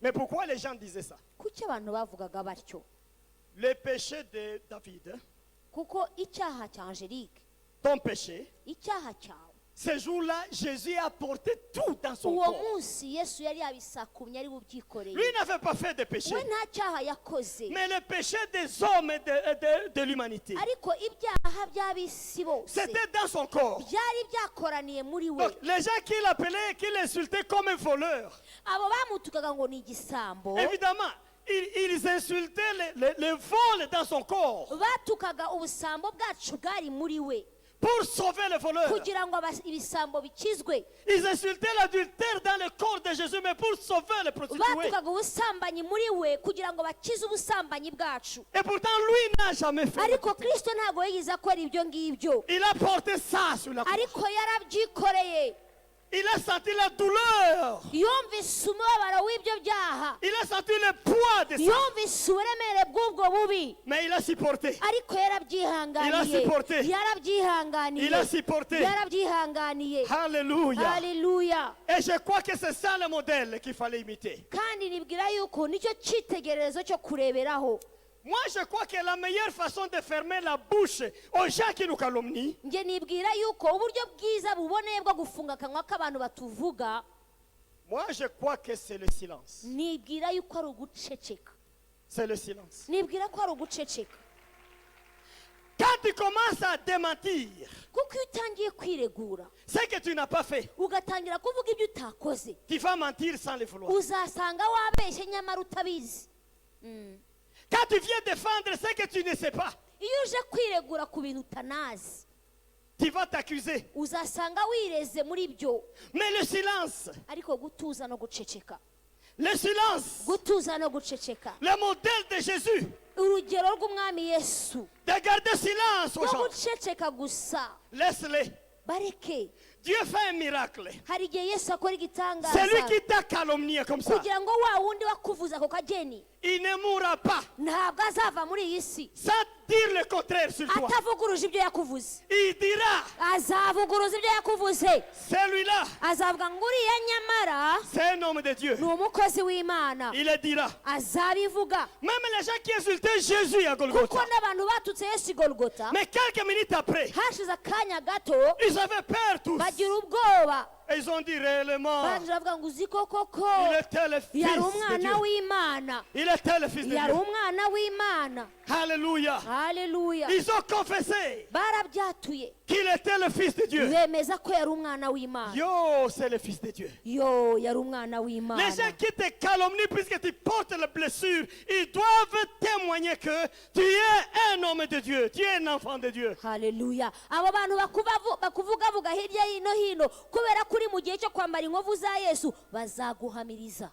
Mais pourquoi les gens disaient ça? kuki abantu bavugaga batyo? Le péché de David, kuko icyaha cya Angelique, ton péché, icyaha cyawe, ce jour-là, Jésus a porté tout dans son uwo corps. munsi yesu yari yabisakumye ari bubyikoreye. Lui n'avait pas fait de péché. we nta cyaha yakoze, Mais le péché des hommes et de l'humanité, ariko ibyaha by'ab'isi bose c'était dans son corps. byari byakoraniye muri we. Donc, les gens qui l'appelaient, qui l'insultaient comme un voleur, abo bamutukaga ngo ni igisambo, évidemment, ils insultaient le vol dans son corps batukaga ubusambo bwacu bwari muri we pour sauver le voleur. kugira ngo ibisambo bikizwe. Ils insultaient l'adultère dans le corps de Jésus, mais pour sauver le prostitué. batukaga ubusambanyi muri we kugira ngo bakize ubusambanyi bwacu. Et pourtant, lui n'a jamais fait. ariko kristo ntabwo yigeze akora ibyo ngibyo, Il a porté ça sur la croix. ariko yarabyikoreye. Il a senti la douleur. yumvise umubabaro w'ibyo byaha, Il a senti le poids de ça. yumvise uburemere bw'ubwo bubi, Mais il a supporté. ariko yarabyihanganiye. Il a supporté. yarabyihanganiye. Il a supporté. yarabyihanganiye. Alléluia. haleluya. Et je crois que c'est ça le modèle qu'il fallait imiter. kandi nibwira yuko nicyo cyitegererezo cyo kureberaho. Moi, je crois que la meilleure façon de fermer la bouche aux gens qui nous calomnient, nge nibwira yuko uburyo bwiza buboneye bwo gufunga akanwa k'abantu batuvuga, moi, je crois que c'est le silence. nibwira yuko ari uguceceka. C'est le silence. nibwira ko ari uguceceka. Quand tu commences à démentir kuko iyo utangiye kwiregura ce que tu n'as pas fait, ugatangira kuvuga ibyo utakoze, tu vas mentir sans le vouloir. uzasanga wabeshye nyamara utabizi. Quand tu viens défendre ce que tu ne sais pas, iyo uje kwiregura ku bintu utanazi, tu vas t'accuser. uzasanga wireze muri byo. Mais le silence, ariko gutuza no guceceka, le silence, gutuza no guceceka, le modèle de Jésus, urugero rw'umwami yesu de garder silence aux no gens. guceceka gusa, Laisse-les. bareke. Dieu fait un miracle. hari igihe yesu akora Celui igitangaza qui t'a calomnié comme ça, kugira ngo wa wundi wakuvuza ako kageni il ne mourra pas ntabwo azava muri iyi si sans dire le contraire sur toi. atavuguruje ibyo yakuvuze Il dira, azavuguruza ibyo yakuvuze celui-là, azavuga ngo uriya nyamara c'est un homme de Dieu. ni umukozi w'imana Il le dira. azabivuga Même les gens qui insultaient Jésus à kuko Golgotha. n'abantu batutse yesu i golgota Mais quelques minutes après, hashize akanya gato ils avaient peur tous. bagira ubwoba Et ils ont dit réellement, barangije bavuga ngo uzi koko ko il était le Fils yari de umwana Dieu. w'imana Il était le Fils de yari Dieu. umwana w'imana Alléluia. haleluya Ils ont confessé barabyatuye qu'il était le Fils de Dieu. bemeza ko yari umwana w'imana Yo, c'est le Fils de Dieu. yo yari umwana Les w'imana gens qui te calomnient puisque tu portes les blessures, ils doivent témoigner que tu es un homme de Dieu, tu es un enfant de Dieu. haleluya abo bantu bakuvugavuga hirya hino hino kubera ko uri mu gihe cyo kwambara inkovu za yesu bazaguhamiriza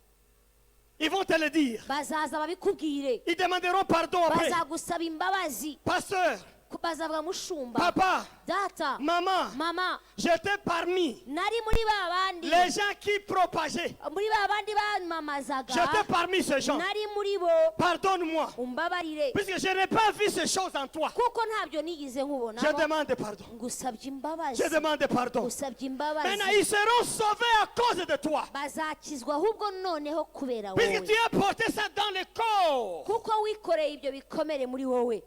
Ils vont te le dire. bazaza babikubwire Ils demanderont pardon après. bazagusaba imbabazi Pasteur, bazavuga mushumba papa, data maman, mama j'étais parmi nari muri ba bandi les gens qui propageaient. muri ba bandi bamamazaga J'étais parmi ces gens. nari muri bo Pardonne-moi. umbabarire Puisque je n'ai pas vu ces choses en toi. kuko ntabyo nigeze Je nkubonamo demande pardon. ngusabye imbabazi Je demande pardon. ngusabye imbabazi Maintenant, ils seront sauvés à cause de toi. bazakizwa ahubwo noneho kubera Puisque tu wowe as porté ça dans le corps. kuko wikoreye ibyo bikomere muri wowe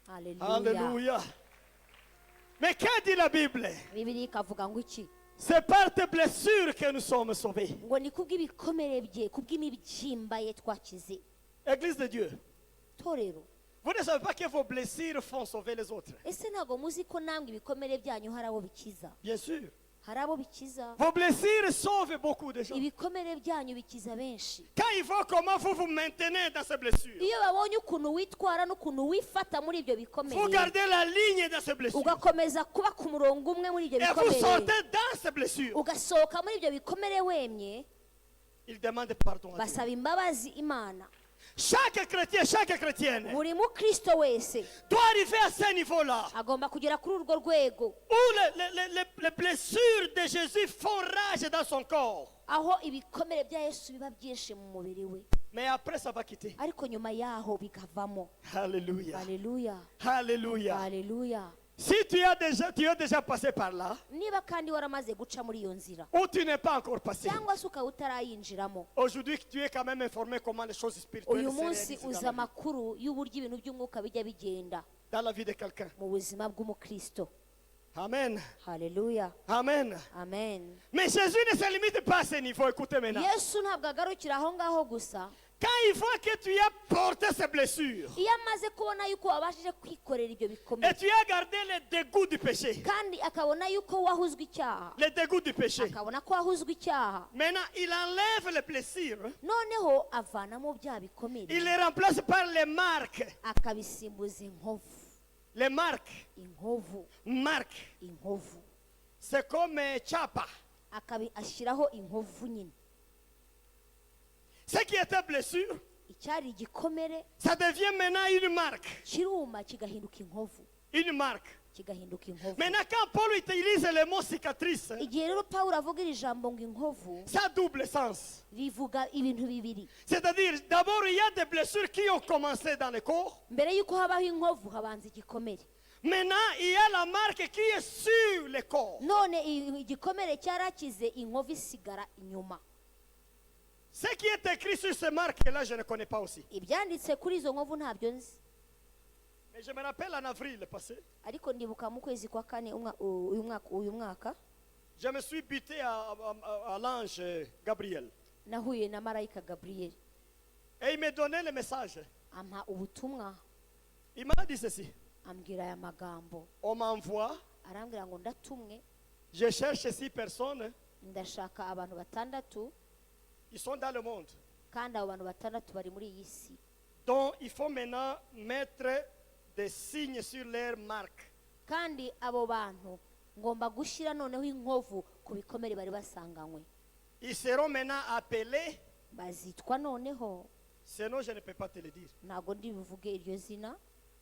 haleluya Alléluia. Mais que dit la Bible? bibiri ikavuga ngo iki C'est par tes blessures que nous sommes sauvés. ngo ni kubw'ibikomere bye kubw'imibyimba ye twakize Église de Dieu, torero vous ne savez pas que vos blessures font sauver les autres. ese ntabwo muzi ko namwe ibikomere byanyu hari abo bikiza Bien sûr. hari abo bikiza Vos blessures sauvent beaucoup de gens. ibikomere byanyu bikiza benshi Quand ils voient comment vous vous maintenez dans ces blessures, iyo babonye ukuntu witwara n'ukuntu wifata muri ibyo vous bikomere gardez la ligne dans ces blessures. ugakomeza kuba ku murongo umwe muri ibyo Et vous bikomere sortez dans ces blessures. ugasohoka muri ibyo bikomere wemye Ils demandent pardon à Dieu. basaba imbabazi imana Chaque chrétien, chaque chrétienne buri mukristo wese doit arriver à ce niveau-là agomba kugera kuri urwo rwego où les blessures de Jésus font rage dans son corps. aho ibikomere bya yesu biba byinshi mu mubiri we Mais après, ça va quitter. ariko nyuma yaho bikavamo Alléluia. haleluya Alléluia. haleluya Si tu es déjà passé par là, niba kandi waramaze guca muri iyo nzira ou tu n'es pas encore passé, cyangwa se ukaba utarayinjiramo aujourd'hui tu es quand même informé comment les choses spirituelles uyu se munsi réalisent uzi amakuru y'uburyo ibintu by'umwuka bijya bigenda dans la vie de quelqu'un. mu buzima bw'umukristo Amen. haleluya Amen. amen Mais Jésus ne se limite pas à ce niveau. Écoutez maintenant. yesu ntabwo agarukira aho ngaho gusa Quand il voit que tu as porté ces blessures iyo amaze kubona yuko wabashije kwikorera ibyo et bikomere tu as gardé le dégoût du péché, kandi akabona yuko wahuzwe icyaha le dégoût du péché, akabona ko wahuzwe icyaha maintenant il enlève les blessures, noneho avanamo bya bikomere il les remplace par les marques. akabisimbuza inkovu Les marques. inkovu Marques. inkovu C'est comme chapa. ashyiraho inkovu nyine Ce qui était blessure, icyari igikomere ça devient maintenant une marque. kiruma kigahinduka inkovu Une marque. kigahinduka inkovu Maintenant, quand Paul utilise le mot cicatrice, igihe rero pawulo avuga iri jambo ngo inkovu ça a double sens. rivuga ibintu bibiri C'est-à-dire, d'abord, il y a des blessures qui ont commencé dans le corps. mbere y'uko habaho inkovu habanza igikomere Maintenant, il y a la marque qui est sur le corps. none igikomere cyarakize inkovu isigara inyuma Ce qui est écrit sur ces marques-là, je ne connais pas aussi. ibyanditse kuri izo nkovu ntabyo nzi Mais je me rappelle en avril passé, ariko ndibuka mu kwezi kwa kane uyu mwaka je me suis buté à l'ange Gabriel. nahuye na marayika gaburiyeli Et il me donnait le message. ampa ubutumwa Il m'a dit ceci. ambwira aya magambo On m'envoie, arambwira ngo ndatumwe je cherche 6 personnes, ndashaka abantu batandatu ils sont dans le monde, kandi abo bantu batandatu bari muri iyi si dont il faut maintenant mettre des signes sur leurs marques. kandi abo bantu ngomba gushyira noneho inkovu ku bikomere bari basanganywe Ils seront maintenant appelés, bazitwa noneho sinon je ne peux pas te le dire. ntabwo ndi buvuge iryo zina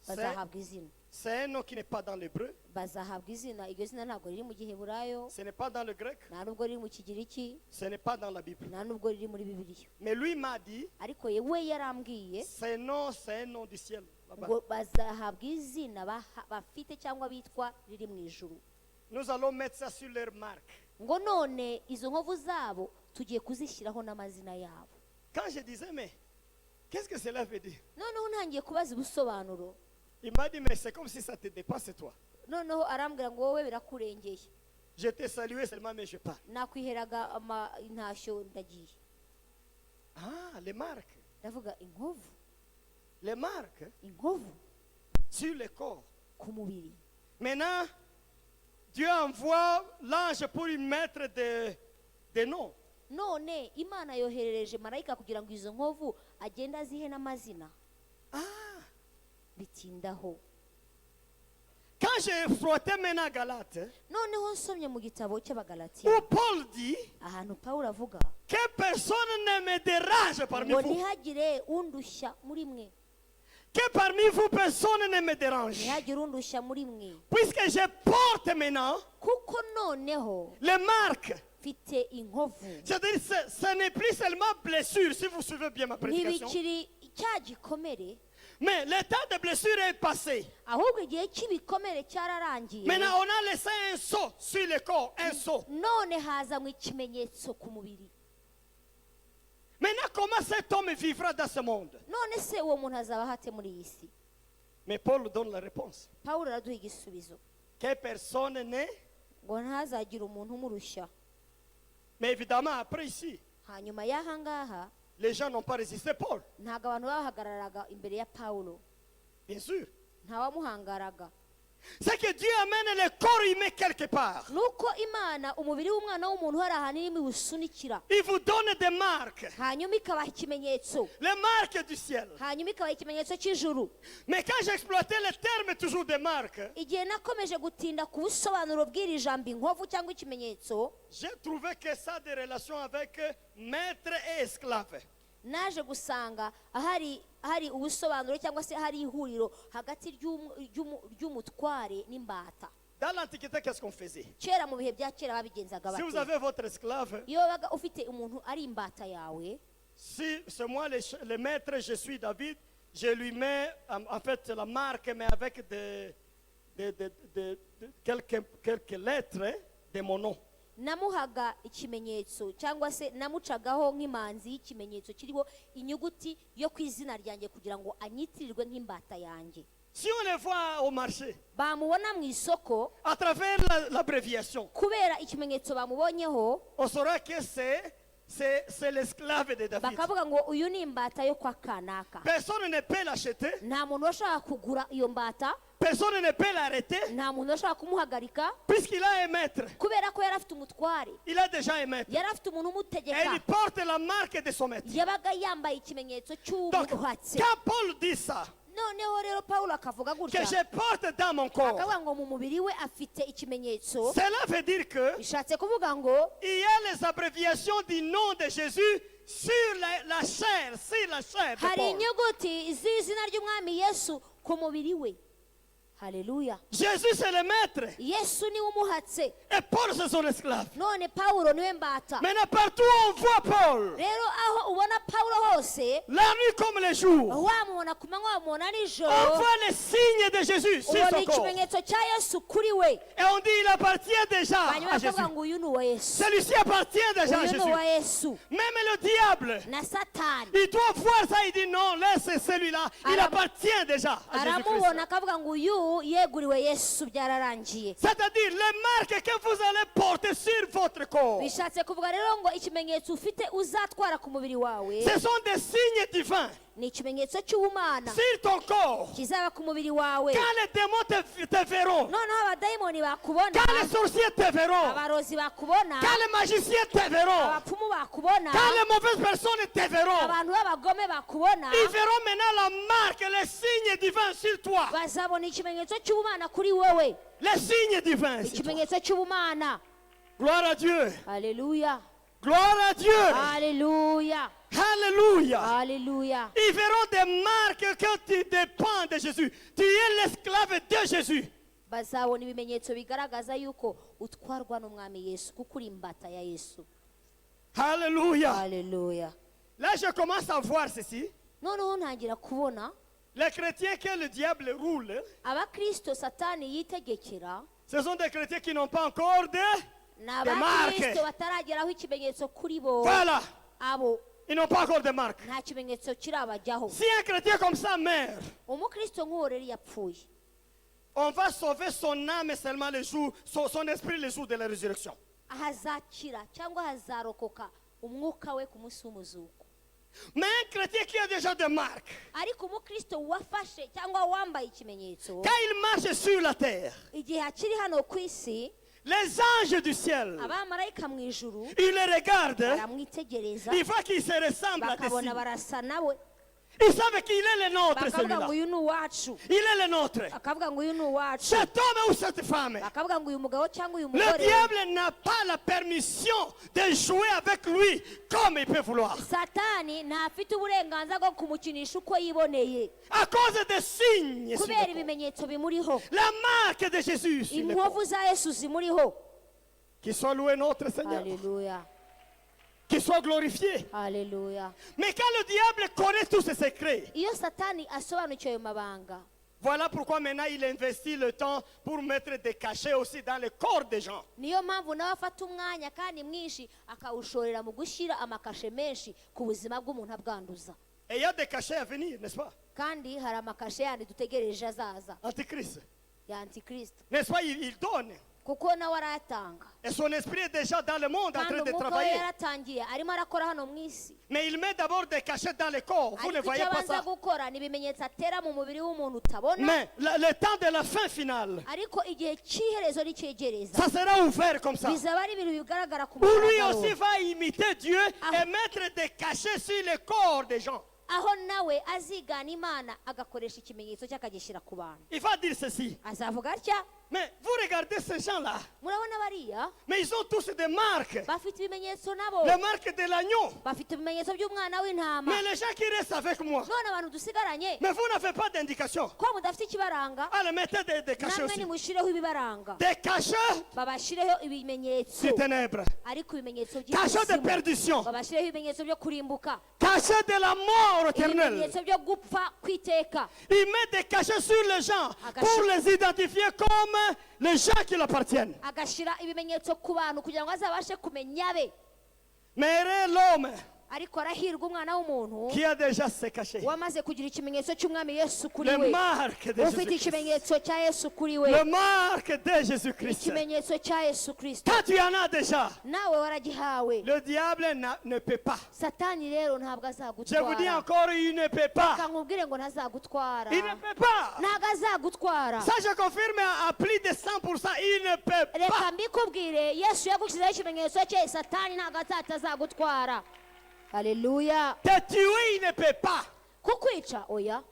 bazahabwa izina C'est un nom qui n'est pas dans l'hébreu, bazahabwa izina iryo zina ntabwo riri mu giheburayo ce n'est pas dans le grec, nta nubwo riri mu kigiriki ce n'est pas dans la Bible. nta nubwo riri muri bibiliya Mais lui m'a dit, ariko we yarambwiye c'est un nom du ciel. Là-bas. ngo bazahabwa izina bafite cyangwa bitwa riri mu ijuru Nous allons mettre ça sur leur marque. ngo none izo nkovu zabo tugiye kuzishyiraho n'amazina yabo Quand je disais, mais qu'est-ce que cela veut dire? noneho ntangiye kubaza ubusobanuro Il m'a dit, mais c'est comme si ça te dépasse toi. noneho arambwira ngo wowe birakurengeye Je t'ai salué seulement, mais je pars. nakwiheraga intashyo ndagiye Ah, les marques. ndavuga inkovu Les marques inkovu sur le corps. ku mubiri Maintenant, Dieu envoie l'ange pour lui mettre des noms. none imana yoherereje marayika kugira ngo izo nkovu agende azihe n'amazina Ah, bitindaho quand j'ai frotté maintenant Galate, noneho nsomye mu gitabo cy'abagalatiya où Paul dit ahantu pawulo avuga que personne ne me dérange parmi ngo vous. ntihagire undushya muri mwe Que parmi vous, personne ne me dérange. ntihagire undushya muri mwe Puisque je porte maintenant kuko noneho les marques. mfite inkovu C'est-à-dire, ce n'est plus seulement blessure, si vous suivez bien ma prédication. ntibikiri cya gikomere Mais l'état de blessure est passé. ahubwo igihe cy'ibikomere cyararangiye Maintenant, on a laissé un sceau sur le corps, un sceau. none hazanywe ikimenyetso ku mubiri Maintenant, comment cet homme vivra dans ce monde? none se uwo muntu azaba hate muri iyi si Mais Paul donne la réponse. pawulo araduha igisubizo Que personne n'est. ngo ntazagire umuntu umurushya Mais évidemment, après ici, hanyuma y'aha ngaha les gens n'ont pas résisté Paul. ntabwo abantu bahagararaga imbere ya pawulo Bien sûr. ntawamuhangaraga C'est que Dieu amène le corps humain quelque part. nuko imana umubiri w'umwana w'umuntu hari ahantu irimo iwusunikira Il vous donne des marques. hanyuma ikabaha ikimenyetso Les marques du ciel. hanyuma ikabaha ikimenyetso cy'ijuru Mais quand j'exploitais le terme toujours des marques, igihe nakomeje gutinda ku busobanuro bw'iri jambo inkovu cyangwa ikimenyetso j'ai trouvé que ça a des relations avec maître et esclave. naje gusanga hari ubusobanuro cyangwa se hari ihuriro hagati ry'umutware n'imbata Dans l'Antiquité, qu'est-ce qu'on faisait? kera mu bihe bya kera babigenzaga Si vous bate avez votre esclave, iyo wabaga ufite umuntu ari imbata yawe si c'est moi le maître, je suis David, je lui mets en fait la marque, mais avec quelques lettres de mon nom. namuhaga ikimenyetso cyangwa se namucagaho nk'imanzi y'ikimenyetso kiriho inyuguti yo ku izina ryanjye kugira ngo anyitirirwe nk'imbata yanjye Si on les voit au marché, bamubona mu isoko à travers l'abréviation, kubera ikimenyetso bamubonyeho on saura que c'est l'esclave de David. bakavuga ngo uyu ni imbata yo kwa kanaka Personne ne peut l'acheter, nta muntu washaka kugura iyo mbata personne ne peut l'arrêter, nta muntu washaka kumuhagarika puisqu'il a un maître. kubera ko yari afite umutware Il a déjà un maître. yari afite umuntu Et umutegeka il porte la marque de son maître. yabaga yambaye ikimenyetso Donc, cy'umuhatse quand Paul dit ça, noneho rero pawulo akavuga que gutya je porte dans mon corps, akavuga ngo mu mubiri we afite ikimenyetso cela veut dire que bishatse kuvuga ngo il y a les abréviations du nom de Jésus sur la chair, sur la chair de hari Paul. inyuguti z'izina ry'umwami yesu ku mubiri we haleluya Jésus, c'est le maître. yesu niwe umuhatse Et Paul, c'est son esclave. none pawulo niwe mbata Maintenant, partout où on voit Paul, rero aho ubona pawulo hose la nuit comme le jour, wamubona ku manywa wamubona on nijoro voit les signes de Jésus sur ubona son corps. ikimenyetso cya yesu kuri we Et on dit, il appartient déjà hanyuma à Jésus. bakavuga ngo uyu ni uwa yesu Celui-ci appartient déjà à uyu ni Jésus. uwa yesu Même le diable, na satani il doit voir ça, il dit non, laisse celui-là, il Aram- appartient déjà à Jésus-Christ. aramubona akavuga ngo uyu yeguriwe yesu byararangiye C'est-à-dire les marques que vous allez porter sur votre corps, bishatse kuvuga rero ngo ikimenyetso ufite uzatwara ku mubiri wawe ce sont des signes divins ni ikimenyetso cy'ubumana sur ton corps. kizaba ku mubiri wawe Quand les démons te verront, noneho abadayimoni bakubona quand les sorciers te verront, abarozi bakubona quand les magiciens te verront, abapfumu bakubona quand les mauvaises personnes te verront, abantu b'abagome bakubona ils verront maintenant la marque, les signes divins sur toi. bazabona ikimenyetso cy'ubumana kuri wowe Les signes divins sur toi. ikimenyetso cy'ubumana Gloire à Dieu. haleluya Gloire à Dieu. Haleluya. Alléluia. Haleluya. Ils verront des marques que tu dépends de Jésus. Tu es l'esclave de Jésus. Bazabona ibimenyetso bigaragaza yuko utwarwa n'umwami Yesu kuko uri imbata ya Yesu. Alléluia. Haleluya. Là, je commence à voir ceci. Noneho ntangira kubona Les chrétiens que le diable roule, abakristo satani yitegekera ce sont des chrétiens qui n'ont pas encore ni marques. abakristo batarageraho ikimenyetso kuri bo. Voilà. Abo Ils n'ont pas encore de marques. nta kimenyetso kirabajyaho. Si un chrétien comme ça meurt, Umukristo nk'uwo rero yapfuye, on va sauver son âme seulement le jour, son esprit le jour de la résurrection. ahazakira cyangwa hazarokoka umwuka we ku munsi w'umuzuko. Mais un chrétien qui a déjà des marques, Ariko umukristo wafashe cyangwa wambaye ikimenyetso, quand il marche sur la terre, igihe akiri hano ku isi, les anges du ciel, abamarayika mu ijuru ils le regardent, baramwitegereza, ils voient qu'il se ressemble à bakabona des barasa nawe, Ils savent qu'il est le nôtre, bakavuga celui-là. ngo uyu ni uwacu, Il est le nôtre. bakavuga ngo uyu ni uwacu, Cet homme ou cette femme, bakavuga ngo uyu mugabo cyangwa uyu le mugore. diable n'a pas la permission de jouer avec lui comme il peut vouloir. Satani ntafite uburenganzira bwo kumukinisha uko yiboneye À cause des signes, sur le kubera corps. ibimenyetso bimuriho, La marque de Jésus, sur le corps. inkovu za Yesu zimuriho. Qu'il soit loué notre Seigneur, Haleluya, qu'il soit glorifié. haleluya. Mais quand le diable connaît tous ses secrets, Iyo Satani asobanukiwe ayo mabanga, voilà pourquoi maintenant il investit le temps pour mettre des cachets aussi dans le corps des gens. niyo mpamvu nawe afata umwanya kandi mwinshi akawushorera mu gushyira amakashe menshi ku buzima bw'umuntu abwanduza. Et il y a des cachets à venir, n'est-ce pas? Kandi hari amakashe yandi dutegereje azaza Antichrist. ya antikristo, N'est-ce pas? Il donne. kuko nawe arayatanga Et son esprit est déjà dans le monde en kandi train de umwuka we travailler. yaratangiye arimo arakora hano mu isi. Mais il met d'abord des cachets dans le corps. Vous ne Ariko voyez icyo pas abanza ça. gukora ni ibimenyetso atera mu mubiri w'umuntu utabona, Mais le temps de la fin finale, ariko igihe cy'iherezo nicyegereza ça sera ouvert comme ça. bizaba ari ibintu bigaragara ku Où lui mugaragaro, aussi va imiter Dieu Ah. et mettre des cachets sur le corps des gens. aho nawe azigana Imana agakoresha ikimenyetso cye akagishyira ku bantu. Il va dire ceci. Azavuga atya, Mais vous regardez ces gens-là. murabona bariya Mais ils ont tous des marques. bafite ibimenyetso nabo, Les marques de l'agneau. bafite ibimenyetso by'umwana w'intama. Mais les gens qui restent avec moi. None abantu dusigaranye Mais vous n'avez pas d'indication. ko mudafite ikibaranga, Allez, mettez des cachets namwe aussi. nimushireho ibibaranga, Des cachets babashireho ibimenyetso, du ténèbres. ariko ibimenyetso Cachets de by'ikuzimu, perdition. babashireho ibimenyetso byo kurimbuka, Cachets de la mort éternelle. ibimenyetso byo gupfa kwiteka. Il met des cachets sur les gens pour les identifier comme les gens qui l'appartiennent. Agashyira ibimenyetso ku bantu kugira ngo azabashe kumenya be. Mais est l'homme Ariko arahirwa umwana w'umuntu qui a déjà ses cachets. wamaze kugira ikimenyetso cy'umwami Yesu kuri Les we, marques de ufite Jésus-Christ. ikimenyetso cya Yesu kuri we, Les marques de Jésus-Christ. ikimenyetso cya Yesu Kristo. Quand tu en as déjà, Nawe waragihawe. le diable ne peut pas. Satani rero ntabwo Je vous dis azagutwara. encore, il ne peut pas. Reka nkubwire ngo ntazagutwara, Il ne peut pas. ntabwo azagutwara. Ça, je confirme à plus de 100%. Il ne peut Reka pas. mbikubwire, Yesu yagushyizeho ikimenyetso cye, Satani ntabwo atazagutwara. Haleluya. Te tuer, il ne peut pas. Kukwica oya,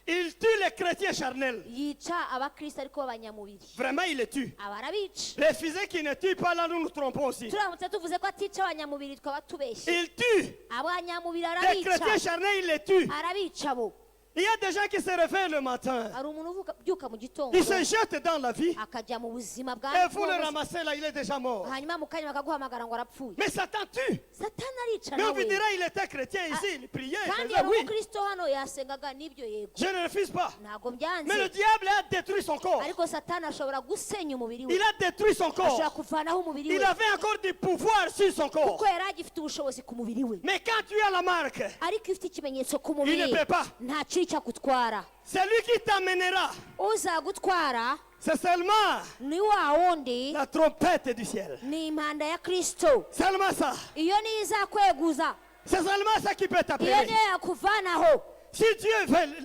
Il tue les chrétiens charnels. yica abakristo ariko b'abanyamubiri, Vraiment, il les tue. abarabica. Les physiques qui ne tuent pas, là, nous nous trompons aussi. Turamutse tuvuze ko atica abanyamubiri twaba tubeshye. Il tue. Abanyamubiri Les chrétiens arabica, charnels, il les tue. arabica bo. Il y a des gens qui se réveillent le matin. Hari umuntu ubyuka mu gitondo Ils se jettent dans la vie. akajya mu buzima bwa Et vous le bwose, ramassez là, il est déjà mort. hanyuma mu kanya bakaguhamagara ngo arapfuye. Mais Satan tue. Satani arica Mais on vous nawe. dira, il était chrétien ici, il priait. Il Kandi faisait yari oui. umukristo hano yasengaga n'ibyo yego, Je ne refuse pas. ntabwo Mais le byanze, diable a détruit son corps. ariko Satani ashobora gusenya umubiri we, Il a détruit son ashobora corps. kuvanaho umubiri Il we, avait encore du pouvoir sur son corps. kuko yari agifite ubushobozi ku mubiri we. Mais quand tu as la marque, Ariko iyo ufite ikimenyetso ku il ne mubiri peut pas. nta kiri cyagutwara. C'est lui qui t'amènera. Uzagutwara C'est seulement ni wa wundi, la trompette du ciel. ni impanda ya Kristo. Seulement ça. Iyo niyo izakweguza, C'est seulement ça qui peut iyo t'appeler. niyo yakuvanaho. Si Dieu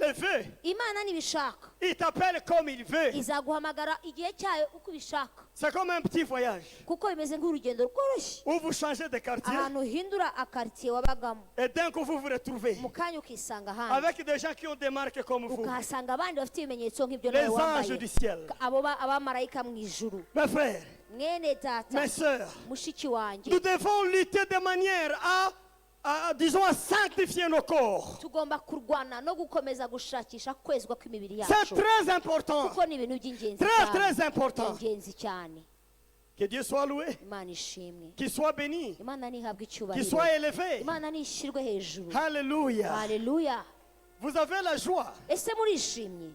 le veut, imana nibishaka il t'appelle comme il veut. izaguhamagara igihe cyayo uko ibishaka, C'est comme un petit voyage kuko bimeze nk'urugendo rworoshye où vous changez de quartier ahantu uhindura akartiye wabagamo, et d'un coup vous vous retrouvez mu kanya ukisanga ahandi avec des gens qui ont des marques comme vous, ukahasanga abandi bafite ibimenyetso nk'ibyo les nawe anges wambaye, du ciel. abamarayika mu ijuru. Mes frères, Mwene data, mes sœurs, mushiki wanjye, nous devons lutter de manière disons, à sanctifier nos corps. tugomba kurwana no gukomeza gushakisha kwezwa kw'imibiri C'est yacu, très important. kuko ni ibintu by'ingenzi Très, cyane, très important. ingenzi cyane. Que Dieu soit loué, Imana ishimwe, qu'il soit béni, imana ntihabwe qu'il icyubahiro, soit élevé. imana nishyirwe hejuru. Alléluia. Haleluya. Vous avez la joie. Ese murishimye?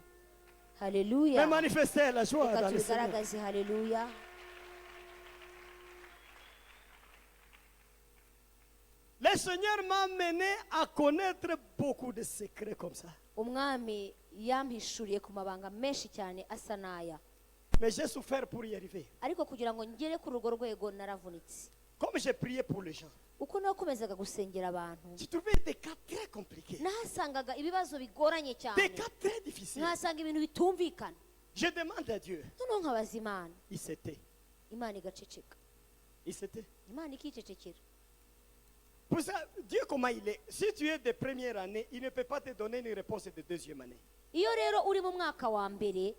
Mais Haleluya. manifestez la joie Reka dans le Seigneur. tubigaragaze. Haleluya. Le Seigneur m'a mené à connaître beaucoup de secrets comme ça. Umwami yampishuriye ku mabanga menshi cyane asa n'aya, Mais j'ai souffert pour y arriver. ariko kugira ngo ngere kuri urwo rwego naravunitse. Comme j'ai prié pour les gens, Uko nakomezaga gusengera abantu, j'ai trouvé des cas très compliqués, nahasangaga ibibazo bigoranye des cyane, cas très difficiles. nkahasanga ibintu bitumvikana. Je demande à Dieu. Noneho nkabaza Imana, Il s'était. Imana igaceceka, Il s'était. Imana ikicecekera. Pour ça, Dieu comment il est. Si tu es de première année, il ne peut pas te donner une réponse de deuxième année. Iyo rero uri mu mwaka wa mbere,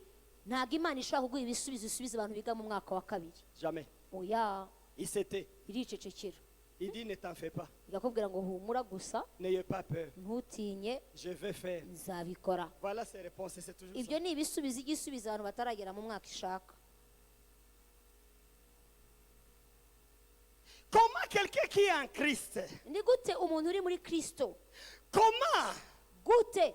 ntabwo Imana ishobora kuguha ibisubizo isubiza abantu biga mu mwaka wa kabiri. Jamais. Oya, Il s'était. iricecekera, Il dit ne t'en fais pas. igakubwira ngo humura gusa, N'ayez pas peur. ntutinye, Je vais faire. nzabikora. Voilà ses réponses. C'est toujours Ibyo ça. ni ibisubizo igisubiza abantu bataragera mu mwaka ishaka. Comment quelqu'un qui est en Christ, Ni gute umuntu uri muri Kristo, comment gute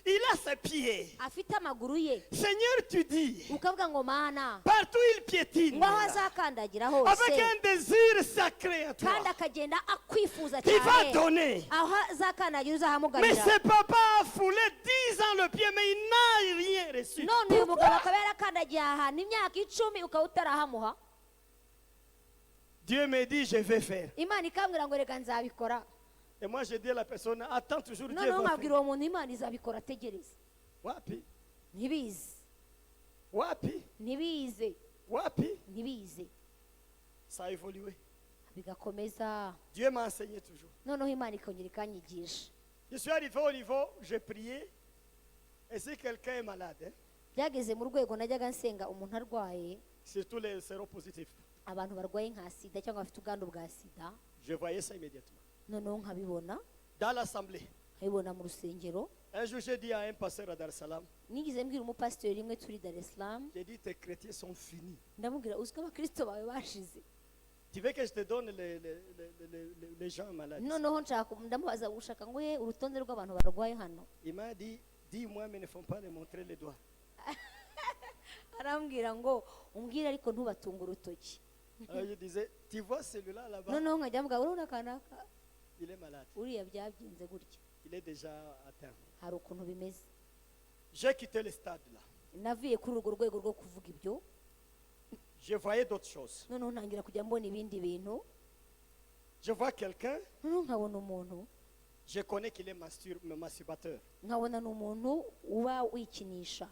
il a ses pieds? afite amaguru ye, Seigneur, tu dis, ukavuga ngo Mana, partout il piétine, ngo aho azakandagira hose, avec un désir sacré à toi, kandi akagenda akwifuza tu vas cyane, donner. aho azakandagira Mais uzahamugarira. ce papa a foulé 10 ans le pied, mais il n'a rien reçu. None uyu mugabo akaba yarakandagiye ahantu imyaka 10 ukaba utarahamuha. Dieu me dit, je vais faire. Imana ikambwira ngo reka nzabikora. Et moi, je dis à la personne, attends toujours, Dieu Noneho va nkabwira faire. uwo muntu Imana izabikora, tegereza. Wapi, Ntibize, wapi, ntibize, wapi. ntibize, Ça a évolué. bigakomeza. Dieu m'a enseigné toujours. Noneho Imana ikongera ikanyigisha. Je suis arrivé au niveau, j'ai prié. Et si quelqu'un est malade, hein, Byageze mu rwego najyaga nsenga umuntu arwaye, surtout les séropositifs, abantu barwaye nka sida cyangwa bafite ubwandu bwa sida, je voyais ça immédiatement. noneho nkabibona, Dans l'assemblée, nkabibona mu rusengero. un jour j'ai dit à un pasteur à Dar es Salaam, Nigeze mbwira umupasiteri rimwe turi Dar es Salaam, j'ai dit tes chrétiens sont finis. ndamubwira uzi ko abakristo bawe bashize. Tu veux que je te donne les gens malades? Noneho ndamubaza ushaka ngo he urutonde rw'abantu barwaye hano. Il m'a dit, dis-moi mais ne faut pas les montrer les doigts. Arambwira ngo umbwire ariko ntubatunga urutoki. Alors je disais, tu vois celui-là là-bas, Noneho nkajya mvuga urabona kanaka il est malade. uriya byagenze gutya, Il est déjà atteint. hari ukuntu bimeze. J'ai quitté le stade là. Navuye kuri urwo rwego rwo kuvuga ibyo, Je voyais d'autres choses. noneho ntangira kujya mbona ibindi bintu. Je vois quelqu'un, Noneho nkabona umuntu, je connais qu'il est masturbateur. nkabona ni umuntu uba wikinisha,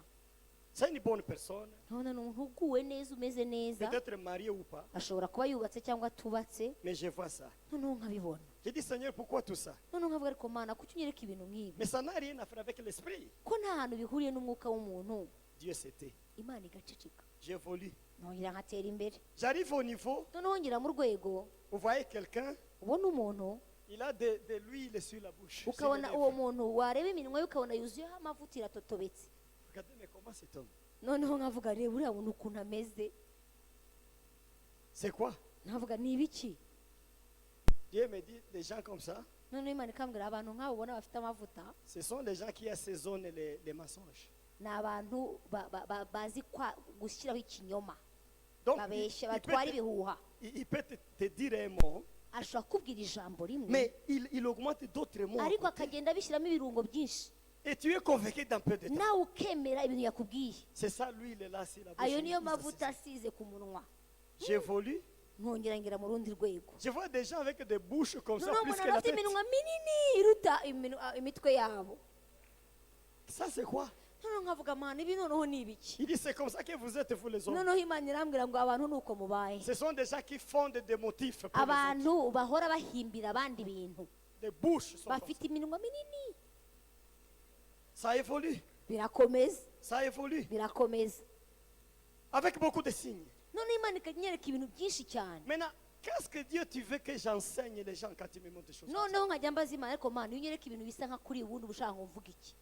C'est une bonne personne, nkabona ni umuntu uguwe neza, umeze neza, peut-être marié ou pas, ashobora kuba yubatse cyangwa atubatse. mais je vois ça. Noneho nkabibona, J'ai dit, Seigneur, pourquoi tout ça? noneho nkavuga ariko Mana kuki unyereka ibintu nk'ibi, Mais ça n'a rien à faire avec l'esprit. ko nta hantu bihuriye n'umwuka w'umuntu. Dieu s'était. Imana igaceceka, J'évolue. nongera nkatera imbere. J'arrive au niveau, Noneho ngera mu rwego, vous voyez quelqu'un, ubona umuntu, il a de l'huile sur la bouche. sur les ukabona lèvres. uwo muntu wareba iminwa ye ukabona yuzuyeho amavuta iratotobetse. Regardez, mais comment cet homme? Noneho nkavuga reba uriya muntu ukuntu ameze, C'est quoi? nkavuga ni ibiki. Dieu me dit, des gens comme ça, Noneho Imana ikambwira abantu nk'abo ubona bafite amavuta ce sont les gens qui assaisonnent les mensonges. ni abantu bazi gushyiraho ikinyoma, Donc, babeshya, il peut batwara te- ibihuha. il peut te dire un mot, Ashobora kubwira ijambo rimwe, mais il augmente d'autres mots. à ariko côté. akagenda abishyiramo ibirungo byinshi, Et tu es convaincu dans peu de temps. nawe ukemera ibintu yakubwiye. C'est ça, l'huile est là, c'est la bouche. Ayo il niyo dit, mavuta asize ku munwa. J'évolue. Nkongera ngera mu rundi rwego, Je vois des gens avec des bouches comme ça, noneho plus mbona que la bafite tête. iminwa minini iruta imitwe yabo. Ça c'est quoi? noneho nkavuga mana ibi noneho ni ibiki Il dit c'est comme ça que vous êtes vous les hommes. noneho imana irambwira ngo abantu ni uko mubaye Ce sont des gens qui fondent des motifs pour les autres. abantu bahora bahimbira abandi bintu Des bouches sont comme ça. bafite iminwa minini Ça évolue. birakomeza Ça évolue. birakomeza Avec beaucoup de signes. noneho imana ikanyereka ibintu byinshi cyane Maintenant, qu'est-ce que Dieu tu veux que j'enseigne les gens quand tu me montres des choses comme ça? noneho nkajya mbaza imana ariko mana iyo unyereka ibintu bisa nka kuri ubundi ubushaka ngo mvuge iki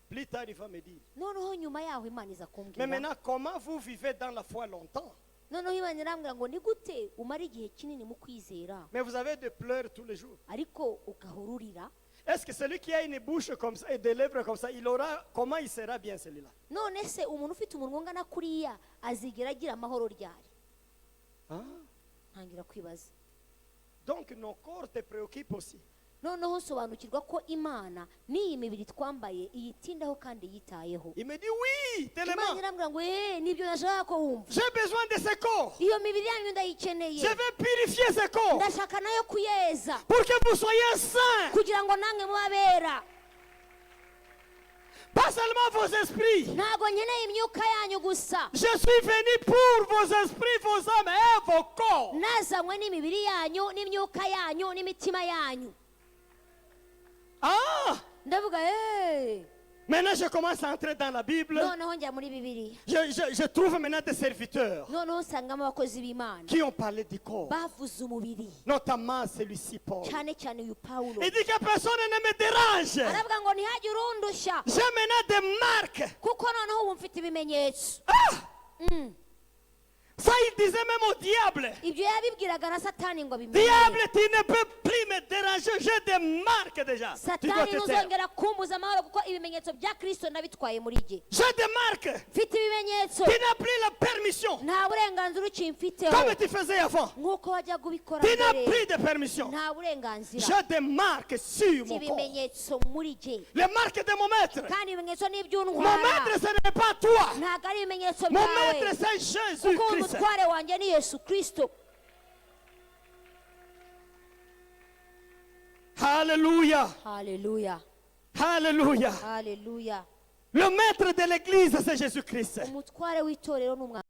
Plus tard, il va me dire. noneho nyuma yaho imana iza Mais kumbwira maintenant, comment vous vivez dans la foi longtemps? noneho imana irambwira ngo ni gute umara igihe kinini mu kwizera Mais vous avez des pleurs tous les jours. ariko ugahora urira Est-ce que celui qui a une bouche comme ça et des lèvres comme ça, comment il sera bien celui-là? none se umuntu ufite umunwa ungana kuriya azigera agira amahoro ryari Ah. ntangira kwibaza Donc nos corps te préoccupent aussi. noneho nsobanukirwa ko imana n'iyi mibiri twambaye iyitindaho kandi yitayeho Il me dit oui, imana tellement. irambwira ngo nibyo nashaka ko wumva J'ai besoin de ce corps. iyo mibiri yanyu ndayikeneye Je vais purifier ce corps ndashaka nayo kuyeza pour que vous soyez saints. kugira ngo namwe mubabera Pas seulement vos esprits. ntabwo nkeneye imyuka yanyu gusa Je suis venu pour vos esprits, vos âmes et vos corps. nazanywe n'imibiri yanyu n'imyuka yanyu n'imitima yanyu Ah! ndavuga Maintenant, je commence à entrer dans la Bible. noneho njya muri bibiri Je trouve maintenant des serviteurs noneho nsangamo abakozi b'imana qui ont parlé du corps. bavuze umubiri Notamment celui-ci, Paul. cyane cyane uyu pawulo Il dit que personne ne me dérange. aravuga ngo ntihagire urundushya J'ai maintenant des marques. kuko noneho ubu mfite ibimenyetso Ça, il disait même au diable. ibyo yabibwiraga na satani ngo abimenye Diable, tu ne peux plus me déranger. J'ai des marques déjà. Tu dois satani te taire. ntuzongera kumbuza amahoro kuko ibimenyetso bya kristo nabitwaye muri jye J'ai des marques. mfite ibimenyetso Tu n'as plus la permission. nta burenganzira ukimfiteho Comme tu faisais avant. nk'uko wajyaga ubikora Tu n'as mbere plus de permission. nta burenganzira J'ai des marques sur mfite mon corps. ibimenyetso muri jye Les marques de mon maître. kandi ibimenyetso Mon n'iby'untwara maître, ce n'est pas toi. ntabwo ari ibimenyetso Mon byawe maître, c'est kuko Jésus-Christ. umutware wanjye ni yesu kristo Alléluia. haleluya Alléluia. haleluya Le maître de l'église, c'est Jésus-Christ. umutware w'itorero ni umwami